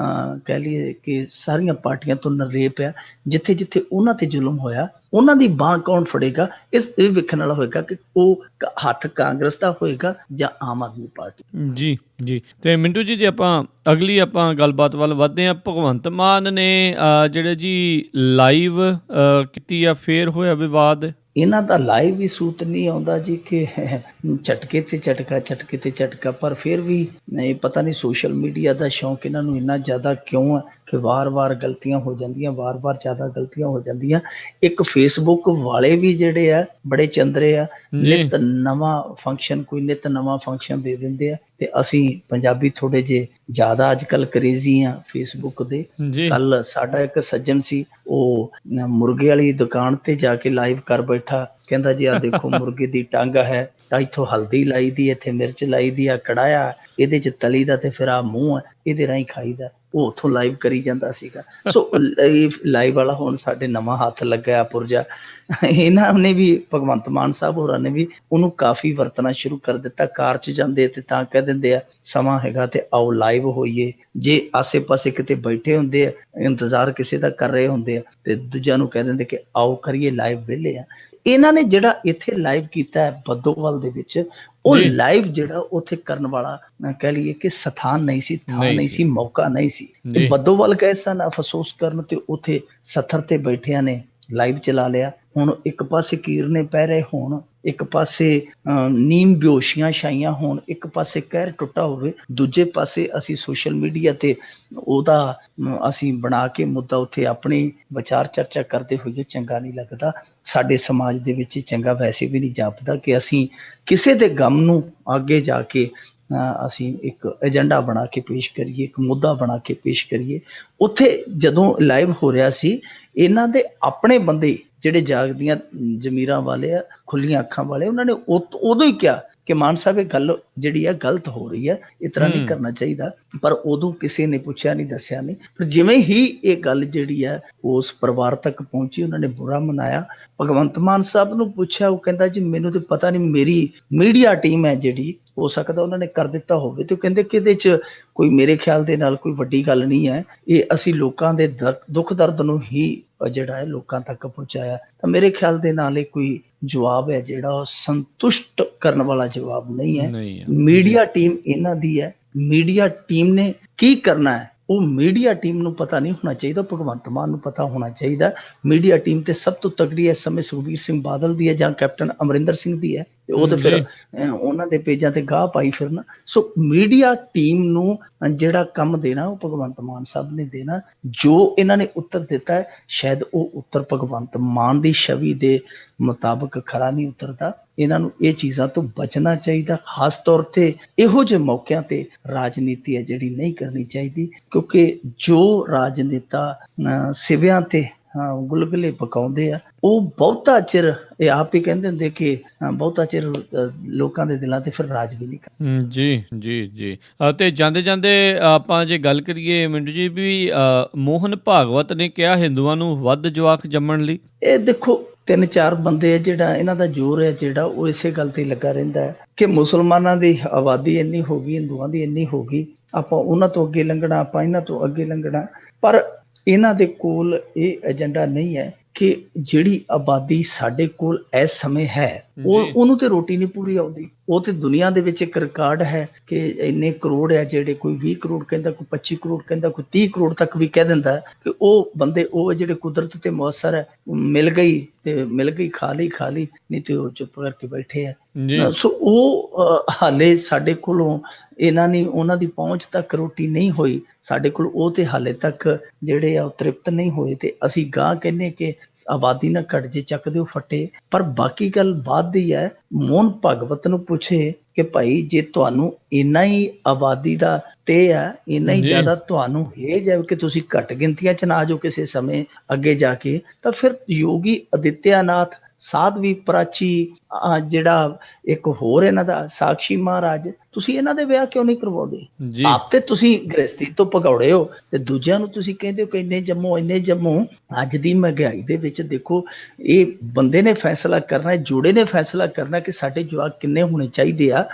ਕਹਿ ਲਈਏ ਕਿ ਸਾਰੀਆਂ ਪਾਰਟੀਆਂ ਤੋਂ ਨਿਰਲੇਪ ਆ, ਜਿੱਥੇ ਜਿੱਥੇ ਉਹਨਾਂ ਤੇ ਜ਼ੁਲਮ ਹੋਇਆ ਉਹਨਾਂ ਦੀ ਬਾਂਹ ਕੌਣ ਫੜੇਗਾ, ਇਹ ਵੇਖਣ ਵਾਲਾ ਹੋਏਗਾ ਕਿ ਉਹ ਹੱਥ ਕਾਂਗਰਸ ਦਾ ਹੋਏਗਾ ਜਾਂ ਆਮ ਆਦਮੀ ਪਾਰਟੀ। ਜੀ ਜੀ। ਤੇ ਮਿੰਟੂ ਜੀ, ਜੇ ਆਪਾਂ ਅਗਲੀ ਗੱਲਬਾਤ ਵੱਲ ਵੱਧਦੇ ਹਾਂ, ਭਗਵੰਤ ਮਾਨ ਨੇ ਜਿਹੜੇ ਜੀ ਲਾਈਵ ਕੀਤੀ ਆ, ਫੇਰ ਹੋਇਆ ਵਿਵਾਦ। ਇਹਨਾਂ ਦਾ ਲਾਈਵ ਵੀ ਸੂਤ ਨਹੀਂ ਆਉਂਦਾ ਜੀ ਕਿ ਝਟਕੇ ਤੇ ਝਟਕਾ, ਝਟਕੇ ਤੇ ਝਟਕਾ, ਪਰ ਫਿਰ ਵੀ ਇਹ ਪਤਾ ਨਹੀਂ ਸੋਸ਼ਲ ਮੀਡੀਆ ਦਾ ਸ਼ੌਂਕ ਇਹਨਾਂ ਨੂੰ ਇੰਨਾ ਜ਼ਿਆਦਾ ਕਿਉਂ ਹੈ ਕਿ ਵਾਰ-ਵਾਰ ਗਲਤੀਆਂ ਹੋ ਜਾਂਦੀਆਂ, ਵਾਰ-ਵਾਰ ਜ਼ਿਆਦਾ ਗਲਤੀਆਂ ਹੋ ਜਾਂਦੀਆਂ। ਇੱਕ ਫੇਸਬੁੱਕ ਵਾਲੇ ਵੀ ਜਿਹੜੇ ਆ ਬੜੇ ਚੰਦਰੇ ਆ, ਨਿਤ ਨਵਾਂ ਫੰਕਸ਼ਨ, ਕੋਈ ਨਿਤ ਨਵਾਂ ਫੰਕਸ਼ਨ ਦੇ ਦਿੰਦੇ ਆ। ਤੇ ਅਸੀਂ ਪੰਜਾਬੀ ਥੋੜੇ ਜਿਹੇ ਜ਼ਿਆਦਾ ਅੱਜ ਕੱਲ੍ਹ ਕਰੇਜ਼ੀ ਆ ਫੇਸਬੁੱਕ ਦੇ। ਕੱਲ ਸਾਡਾ ਇੱਕ ਸੱਜਣ ਸੀ, ਉਹ ਮੁਰਗੇ ਵਾਲੀ ਦੁਕਾਨ ਤੇ ਜਾ ਕੇ ਲਾਈਵ ਕਰ ਬੈਠਾ, ਕਹਿੰਦਾ ਜੀ ਆਹ ਦੇਖੋ ਮੁਰਗੇ ਦੀ ਟੰਗ ਹੈ, ਇੱਥੋਂ ਹਲਦੀ ਲਾਈ ਦੀ, ਇੱਥੇ ਮਿਰਚ ਲਾਈ ਦੀ, ਆ ਕੜਾਇਆ, ਇਹਦੇ ਚ ਤਲੀ ਦਾ ਤੇ ਫਿਰ ਆਹ ਮੂੰਹ ਹੈ, ਇਹਦੇ ਰਾਹੀਂ ਖਾਈਦਾ। ਉਹ ਉੱਥੋਂ ਲਾਈਵ ਕਰੀ ਜਾਂਦਾ ਸੀਗਾ। ਸੋ ਲਾਈਵ ਵਾਲਾ ਹੁਣ ਸਾਡੇ ਨਵਾਂ ਹੱਥ ਲੱਗਾ ਪੁਰਜਾ। ਇਹਨਾਂ ਨੇ ਵੀ, ਭਗਵੰਤ ਮਾਨ ਸਾਹਿਬ ਹੋਰਾਂ ਨੇ ਵੀ ਉਹਨੂੰ ਕਾਫੀ ਵਰਤਣਾ ਸ਼ੁਰੂ ਕਰ ਦਿੱਤਾ। ਕਾਰ 'ਚ ਜਾਂਦੇ ਤੇ ਤਾਂ ਕਹਿ ਦਿੰਦੇ ਆ ਸਮਾਂ ਹੈਗਾ ਤੇ ਆਓ ਲਾਈਵ ਹੋਈਏ। ਜੇ ਆਸੇ ਪਾਸੇ ਕਿਤੇ ਬੈਠੇ ਹੁੰਦੇ ਆ, ਇੰਤਜ਼ਾਰ ਕਿਸੇ ਦਾ ਕਰ ਰਹੇ ਹੁੰਦੇ ਆ, ਤੇ ਦੂਜਿਆਂ ਨੂੰ ਕਹਿ ਦਿੰਦੇ ਕਿ ਆਓ ਕਰੀਏ ਲਾਈਵ, ਵਿਹਲੇ ਆ। ਇਹਨਾਂ ਨੇ ਜਿਹੜਾ ਇੱਥੇ ਲਾਈਵ ਕੀਤਾ ਹੈ ਬੱਦੋਵਾਲ ਦੇ ਵਿੱਚ, ਉਹ ਲਾਈਵ ਜਿਹੜਾ ਉੱਥੇ ਕਰਨ ਵਾਲਾ ਕਹਿ ਲਈਏ ਕਿ ਸਥਾਨ ਨਹੀਂ ਸੀ, ਥਾਂ ਨਹੀਂ ਸੀ, ਮੌਕਾ ਨਹੀਂ ਸੀ। ਤੇ ਬੱਦੋਵਾਲ ਗਏ ਸਨ ਅਫਸੋਸ ਕਰਨ, ਤੇ ਉੱਥੇ ਸੱਥਰ ਤੇ ਬੈਠਿਆਂ ਨੇ ਲਾਈਵ ਚਲਾ ਲਿਆ। ਹੁਣ ਇੱਕ ਪਾਸੇ ਕੀਰਨੇ ਪੈ ਰਹੇ ਹੋਣ, ਇੱਕ ਪਾਸੇ ਨੀਮ ਬੇਹੋਸ਼ੀਆਂ ਛਾਈਆਂ ਹੋਣ, ਇੱਕ ਪਾਸੇ ਕਹਿਰ ਟੁੱਟਾ ਹੋਵੇ, ਦੂਜੇ ਪਾਸੇ ਅਸੀਂ ਸੋਸ਼ਲ ਮੀਡੀਆ ਤੇ ਉਹਦਾ ਅਸੀਂ ਬਣਾ ਕੇ ਮੁੱਦਾ ਉੱਥੇ ਆਪਣੀ ਵਿਚਾਰ ਚਰਚਾ ਕਰਦੇ ਹੋਈਏ, ਚੰਗਾ ਨਹੀਂ ਲੱਗਦਾ। ਸਾਡੇ ਸਮਾਜ ਦੇ ਵਿੱਚ ਚੰਗਾ ਵੈਸੇ ਵੀ ਨਹੀਂ ਜਾਪਦਾ ਕਿ ਅਸੀਂ ਕਿਸੇ ਦੇ ਗਮ ਨੂੰ ਅੱਗੇ ਜਾ ਕੇ ਅਸੀਂ ਇੱਕ ਏਜੰਡਾ ਬਣਾ ਕੇ ਪੇਸ਼ ਕਰੀਏ, ਇੱਕ ਮੁੱਦਾ ਬਣਾ ਕੇ ਪੇਸ਼ ਕਰੀਏ। ਉੱਥੇ ਜਦੋਂ ਲਾਈਵ ਹੋ ਰਿਹਾ ਸੀ, ਇਹਨਾਂ ਦੇ ਆਪਣੇ ਬੰਦੇ ਜਿਹੜੇ ਜਾਗਦੀਆਂ ਜ਼ਮੀਰਾਂ ਵਾਲੇ ਆ, ਖੁੱਲੀਆਂ ਅੱਖਾਂ ਵਾਲੇ, ਉਹਨਾਂ ਨੇ ਉਦੋਂ ਹੀ ਕਿਹਾ ਕਿ ਮਾਨ ਸਾਹਿਬ ਇਹ ਗੱਲ ਜਿਹੜੀ ਆ ਗਲਤ ਹੋ ਰਹੀ ਹੈ, ਇਸ ਤਰ੍ਹਾਂ ਨਹੀਂ ਕਰਨਾ ਚਾਹੀਦਾ। ਪਰ ਉਦੋਂ ਕਿਸੇ ਨੇ ਪੁੱਛਿਆ ਨਹੀਂ, ਦੱਸਿਆ ਨਹੀਂ। ਪਰ ਜਿਵੇਂ ਹੀ ਇਹ ਗੱਲ ਜਿਹੜੀ ਆ ਉਸ ਪਰਿਵਾਰ ਤੱਕ ਪਹੁੰਚੀ, ਉਹਨਾਂ ਨੇ ਬੁਰਾ ਮਨਾਇਆ। ਭਗਵੰਤ ਮਾਨ ਸਾਹਿਬ ਨੂੰ ਪੁੱਛਿਆ, ਉਹ ਕਹਿੰਦਾ ਜੀ ਮੈਨੂੰ ਤਾਂ ਪਤਾ ਨਹੀਂ, ਮੇਰੀ ਮੀਡੀਆ ਟੀਮ ਹੈ ਜਿਹੜੀ, ਹੋ ਸਕਦਾ ਉਹਨਾਂ ਨੇ ਕਰ ਦਿੱਤਾ ਹੋਵੇ। ਤੇ ਉਹ ਕਹਿੰਦੇ ਕਿ ਇਹਦੇ 'ਚ ਕੋਈ ਮੇਰੇ ਖਿਆਲ ਦੇ ਨਾਲ ਕੋਈ ਵੱਡੀ ਗੱਲ ਨਹੀਂ ਹੈ, ਇਹ ਅਸੀਂ ਲੋਕਾਂ ਦੇ ਦੁੱਖ ਦਰਦ ਨੂੰ ਹੀ ਜਿਹੜਾ ਹੈ ਲੋਕਾਂ ਤੱਕ ਪਹੁੰਚਾਇਆ। ਤਾਂ ਮੇਰੇ ਖਿਆਲ ਦੇ ਨਾਲ ਇਹ ਕੋਈ ਜਵਾਬ ਹੈ ਜਿਹੜਾ ਉਹ ਸੰਤੁਸ਼ਟ ਕਰਨ ਵਾਲਾ ਜਵਾਬ ਨਹੀਂ ਹੈ। ਮੀਡੀਆ ਟੀਮ ਇਹਨਾਂ ਦੀ ਹੈ, ਮੀਡੀਆ ਟੀਮ ਨੇ ਕੀ ਕਰਨਾ ਹੈ ਉਹ ਮੀਡੀਆ ਟੀਮ ਨੂੰ ਪਤਾ ਨਹੀਂ ਹੋਣਾ ਚਾਹੀਦਾ, ਭਗਵੰਤ ਮਾਨ ਨੂੰ ਪਤਾ ਹੋਣਾ ਚਾਹੀਦਾ। ਮੀਡੀਆ ਟੀਮ ਤੇ ਸਭ ਤੋਂ ਤਕੜੀ ਇਸ ਸਮੇਂ ਸੁਖਬੀਰ ਸਿੰਘ ਬਾਦਲ ਦੀ ਹੈ ਜਾਂ ਕੈਪਟਨ ਅਮਰਿੰਦਰ ਸਿੰਘ ਦੀ ਹੈ, ਤੇ ਉਹ ਤਾਂ ਫਿਰ ਉਹਨਾਂ ਦੇ ਪੇਜਾਂ ਤੇ ਗਾਹ ਪਾਈ ਫਿਰਨਾ। ਸੋ ਮੀਡੀਆ ਟੀਮ ਨੂੰ ਜਿਹੜਾ ਕੰਮ ਦੇਣਾ ਉਹ ਭਗਵੰਤ ਮਾਨ ਸਾਹਿਬ ਨੇ ਦੇਣਾ। ਜੋ ਇਹਨਾਂ ਨੇ ਉੱਤਰ ਦਿੱਤਾ ਹੈ, ਸ਼ਾਇਦ ਉਹ ਉੱਤਰ ਭਗਵੰਤ ਮਾਨ ਦੀ ਛਵੀ ਦੇ ਮੁਤਾਬਕ ਖਰਾ ਨਹੀਂ ਉਤਰਦਾ। ਇਹਨਾਂ ਨੂੰ ਇਹ ਚੀਜ਼ਾਂ ਤੋਂ ਬਚਣਾ ਚਾਹੀਦਾ। ਖਾਸ ਤੌਰ ਤੇ ਇਹੋ ਜਿਹੇ ਮੌਕਿਆਂ ਤੇ ਰਾਜਨੀਤੀ ਹੈ ਜਿਹੜੀ ਨਹੀਂ ਕਰਨੀ ਚਾਹੀਦੀ, ਕਿਉਂਕਿ ਜੋ ਰਾਜਨੇਤਾ ਸਿਵਿਆਂ ਤੇ ਗੁਲਗੁਲੇ ਪਕਾਉਂਦੇ ਆ, ਉਹ ਬਹੁਤਾ ਚਿਰ, ਇਹ ਆਪ ਹੀ ਕਹਿੰਦੇ ਹੁੰਦੇ ਕਿ ਬਹੁਤਾ ਚਿਰ ਲੋਕਾਂ ਦੇ ਦਿਲਾਂ ਤੇ ਫਿਰ ਰਾਜ ਵੀ ਨਹੀਂ ਕਰਦਾ। ਜੀ ਜੀ ਜੀ। ਤੇ ਜਾਂਦੇ ਜਾਂਦੇ ਆਪਾਂ ਜੇ ਗੱਲ ਕਰੀਏ ਮਿੰਟੂ ਜੀ, ਵੀ ਮੋਹਨ ਭਾਗਵਤ ਨੇ ਕਿਹਾ ਹਿੰਦੂਆਂ ਨੂੰ ਵੱਧ ਜਵਾਕ ਜੰਮਣ ਲਈ। ਇਹ ਦੇਖੋ 3-4 ਬੰਦੇ, ਜਿਹੜਾ ਇਹਨਾਂ ਦਾ ਜ਼ੋਰ ਹੈ ਜਿਹੜਾ ਉਹ ਇਸੇ ਗੱਲ ਤੇ ਲੱਗਾ ਰਹਿੰਦਾ ਹੈ ਕਿ ਮੁਸਲਮਾਨਾਂ ਦੀ ਆਬਾਦੀ ਇੰਨੀ ਹੋ ਗਈ, ਹਿੰਦੂਆਂ ਦੀ ਇੰਨੀ ਹੋ ਗਈ, ਆਪਾਂ ਉਹਨਾਂ ਤੋਂ ਅੱਗੇ ਲੰਘਣਾ, ਆਪਾਂ ਇਹਨਾਂ ਤੋਂ ਅੱਗੇ ਲੰਘਣਾ। ਪਰ ਇਹਨਾਂ ਦੇ ਕੋਲ ਇਹ ਏਜੰਡਾ ਨਹੀਂ ਹੈ ਕਿ ਜਿਹੜੀ ਆਬਾਦੀ ਸਾਡੇ ਕੋਲ ਇਸ ਸਮੇਂ ਹੈ ਉਹਨੂੰ ਤੇ ਰੋਟੀ ਨਹੀਂ ਪੂਰੀ ਆਉਂਦੀ। ਉਹ ਤੇ ਦੁਨੀਆ ਦੇ ਵਿੱਚ ਇੱਕ ਰਿਕਾਰਡ ਹੈ ਕਿ ਇੰਨੇ ਕਰੋੜ ਆ, ਜਿਹੜੇ ਕੋਈ 20 ਕਰੋੜ ਕਹਿੰਦਾ, ਕੋਈ 25 ਕਰੋੜ ਕਹਿੰਦਾ, ਕੋਈ 30 ਕਰੋੜ ਤੱਕ ਵੀ ਕਹਿ ਦਿੰਦਾ ਕਿ ਉਹ ਬੰਦੇ ਉਹ ਜਿਹੜੇ ਕੁਦਰਤ ਤੇ ਮੁਅੱਸਰ ਹੈ, ਮਿਲ ਗਈ ਖਾ ਲਈ, ਨਹੀਂ ਤੇ ਉਹ ਚੁੱਪ ਕਰਕੇ ਬੈਠੇ ਆ। ਸੋ ਉਹ ਹਾਲੇ ਸਾਡੇ ਕੋਲੋਂ ਉਹਨਾਂ ਦੀ ਪਹੁੰਚ ਤੱਕ ਰੋਟੀ ਨਹੀਂ ਹੋਈ। ਸਾਡੇ ਕੋਲ ਉਹ ਤੇ ਹਾਲੇ ਤੱਕ ਜਿਹੜੇ ਆ ਉਹ ਤ੍ਰਿਪਤ ਨਹੀਂ ਹੋਏ, ਤੇ ਅਸੀਂ ਗਾਂ ਕਹਿੰਦੇ ਕਿ ਆਬਾਦੀ ਨਾ ਘਟ ਜੇ, ਚੱਕ ਦਿਓ ਫੱਟੇ। ਪਰ ਬਾਕੀ ਗੱਲ ਬਾਤ ਦੀ ਹੈ, ਮੋਹਨ ਭਾਗਵਤ ਨੂੰ ਪੁੱਛੇ ਕਿ ਭਾਈ ਜੇ ਤੁਹਾਨੂੰ ਇੰਨਾ ਹੀ ਆਬਾਦੀ ਦਾ ਤੇ ਹੈ, ਇੰਨਾ ਹੀ ਜ਼ਿਆਦਾ ਤੁਹਾਨੂੰ ਹੇਜ ਹੈ ਕਿ ਤੁਸੀਂ ਘੱਟ ਗਿਣਤੀਆਂ ਚ ਨਾ ਜਾਓ ਕਿਸੇ ਸਮੇਂ ਅੱਗੇ ਜਾ ਕੇ, ਤਾਂ ਫਿਰ ਯੋਗੀ ਆਦਿੱਤਿਆਨਾਥ, ਸਾਧਵੀ ਪ੍ਰਾਚੀ, ਜਿਹੜਾ ਇੱਕ ਹੋਰ ਇਹਨਾਂ ਦਾ ਸਾਕਸ਼ੀ ਮਹਾਰਾਜ, ਤੁਸੀਂ ਇਹਨਾਂ ਦੇ ਵਿਆਹ ਕਿਉਂ ਨਹੀਂ ਕਰਵਾਉਂਦੇ? ਆਪ ਤੇ ਤੁਸੀਂ ਗ੍ਰਸਤੀ ਤੋਂ ਭਗੌੜੇ ਹੋ ਤੇ ਦੂਜਿਆਂ ਨੂੰ ਤੁਸੀਂ ਕਹਿੰਦੇ ਹੋ ਕਿ ਇੰਨੇ ਜੰਮੋ। ਅੱਜ ਦੀ ਮਹਿੰਗਾਈ ਦੇ ਵਿੱਚ ਦੇਖੋ, ਇਹ ਬੰਦੇ ਨੇ ਫੈਸਲਾ ਕਰਨਾ, ਜੋੜੇ ਨੇ ਫੈਸਲਾ ਕਰਨਾ ਕਿ ਸਾਡੇ ਜਵਾਕ ਕਿੰਨੇ ਹੋਣੇ ਚਾਹੀਦੇ ਆ,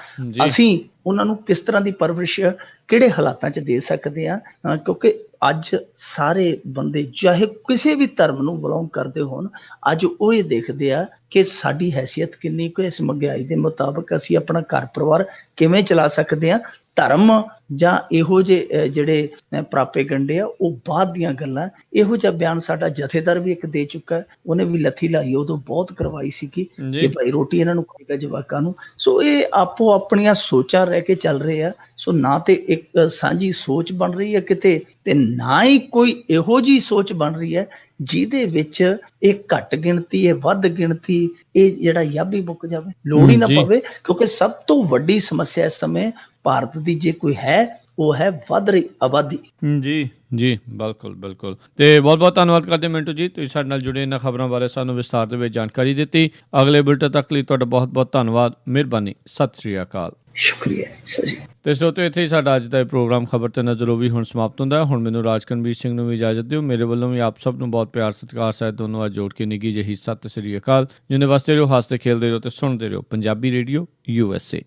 ਅਸੀਂ ਉਹਨਾਂ ਨੂੰ ਕਿਸ ਤਰ੍ਹਾਂ ਦੀ ਪਰਵਰਿਸ਼ ਕਿਹੜੇ ਹਾਲਾਤਾਂ 'ਚ ਦੇ ਸਕਦੇ ਆ। ਕਿਉਂਕਿ ਅੱਜ ਸਾਰੇ ਬੰਦੇ ਚਾਹੇ ਕਿਸੇ ਵੀ ਧਰਮ ਨੂੰ ਬਿਲੋਂਗ ਕਰਦੇ ਹੋਣ, ਅੱਜ ਉਹ ਇਹ ਦੇਖਦੇ ਆ ਕਿ ਸਾਡੀ ਹੈਸੀਅਤ ਕਿੰਨੀ ਕੁ, ਇਸ ਮਹਿੰਗਾਈ ਦੇ ਮੁਤਾਬਕ ਅਸੀਂ ਆਪਣਾ ਘਰ ਪਰਿਵਾਰ ਕਿਵੇਂ ਚਲਾ ਸਕਦੇ ਆ। ਧਰਮ ਜਾਂ ਇਹੋ ਜਿਹੇ ਜਿਹੜੇ ਪ੍ਰਾਪੇਗੰਡੇ ਆ ਉਹ ਬਾਅਦ ਦੀਆਂ ਗੱਲਾਂ। ਇਹੋ ਜਿਹਾ ਬਿਆਨ ਸਾਡਾ ਜਥੇਦਾਰ ਵੀ ਇੱਕ ਦੇ ਚੁੱਕਾ, ਉਹਨੇ ਵੀ ਲੱਥੀ ਲਾਈ ਉਦੋਂ ਬਹੁਤ ਕਰਵਾਈ ਸੀਗੀ ਕਿ ਭਾਈ ਰੋਟੀ ਇਹਨਾਂ ਨੂੰ ਖਾਏਗਾ ਜਵਾਕਾਂ ਨੂੰ। ਸੋ ਇਹ ਆਪੋ ਆਪਣੀਆਂ ਸੋਚਾਂ ਰਹਿ ਕੇ ਚੱਲ ਰਹੇ ਆ। ਸੋ ਨਾ ਤੇ ਇੱਕ ਸਾਂਝੀ ਸੋਚ ਬਣ ਰਹੀ ਹੈ ਕਿਤੇ, ਤੇ ਨਾ ਹੀ ਕੋਈ ਇਹੋ ਜਿਹੀ ਸੋਚ ਬਣ ਰਹੀ ਹੈ ਜਿਹਦੇ ਵਿੱਚ ਇਹ ਘੱਟ ਗਿਣਤੀ, ਇਹ ਵੱਧ ਗਿਣਤੀ, ਇਹ ਜਿਹੜਾ ਯਾਬੀ ਮੁੱਕ ਜਾਵੇ, ਲੋੜ ਹੀ ਨਾ ਪਵੇ। ਕਿਉਂਕਿ ਸਭ ਤੋਂ ਵੱਡੀ ਸਮੱਸਿਆ ਇਸ ਸਮੇਂ ਭਾਰਤ ਦੀ ਜੇ ਕੋਈ ਹੈ, ਉਹ ਹੈ ਵੱਧ ਰਹੀ ਆਬਾਦੀ। ਜੀ ਬਿਲਕੁਲ। ਤੇ ਬਹੁਤ ਧੰਨਵਾਦ ਕਰਦੇ ਮਿੰਟੂ ਜੀ, ਤੁਸੀਂ ਸਾਡੇ ਨਾਲ ਜੁੜੇ, ਇਹਨਾਂ ਖਬਰਾਂ ਬਾਰੇ ਸਾਨੂੰ ਵਿਸਥਾਰ ਦੇ ਵਿੱਚ ਜਾਣਕਾਰੀ ਦਿੱਤੀ। ਅਗਲੇ ਬੁਲੇਟਿਨ ਤੱਕ ਲਈ ਤੁਹਾਡਾ ਬਹੁਤ ਧੰਨਵਾਦ, ਮਿਹਰਬਾਨੀ, ਸਤਿ ਸ੍ਰੀ ਅਕਾਲ। ਸ਼ੁਕਰੀਆ ਜੀ। ਤੇ ਸਰੋਤਿਓ, ਇੱਥੇ ਹੀ ਸਾਡਾ ਅੱਜ ਦਾ ਇਹ ਪ੍ਰੋਗਰਾਮ ਖਬਰ ਤੇ ਨਜ਼ਰ ਉਹ ਵੀ ਹੁਣ ਸਮਾਪਤ ਹੁੰਦਾ ਹੈ। ਹੁਣ ਮੈਨੂੰ ਰਾਜਕਨਵੀਰ ਸਿੰਘ ਨੂੰ ਵੀ ਇਜਾਜ਼ਤ ਦਿਓ। ਮੇਰੇ ਵੱਲੋਂ ਵੀ ਆਪ ਸਭ ਨੂੰ ਬਹੁਤ ਪਿਆਰ ਸਤਿਕਾਰ ਸਹਿਤ ਦੋਨੋਂ ਅੱਜ ਜੋੜ ਕੇ ਨਿੱਘੀ ਜਿਹੀ ਸਤਿ ਸ੍ਰੀ ਅਕਾਲ। ਜਿਉਂਦੇ ਵਸਦੇ ਰਹੋ, ਹੱਸਦੇ ਖੇਲਦੇ ਰਹੋ ਤੇ ਸੁਣਦੇ ਰਹੋ ਪੰਜਾਬੀ ਰੇਡੀਓ USA।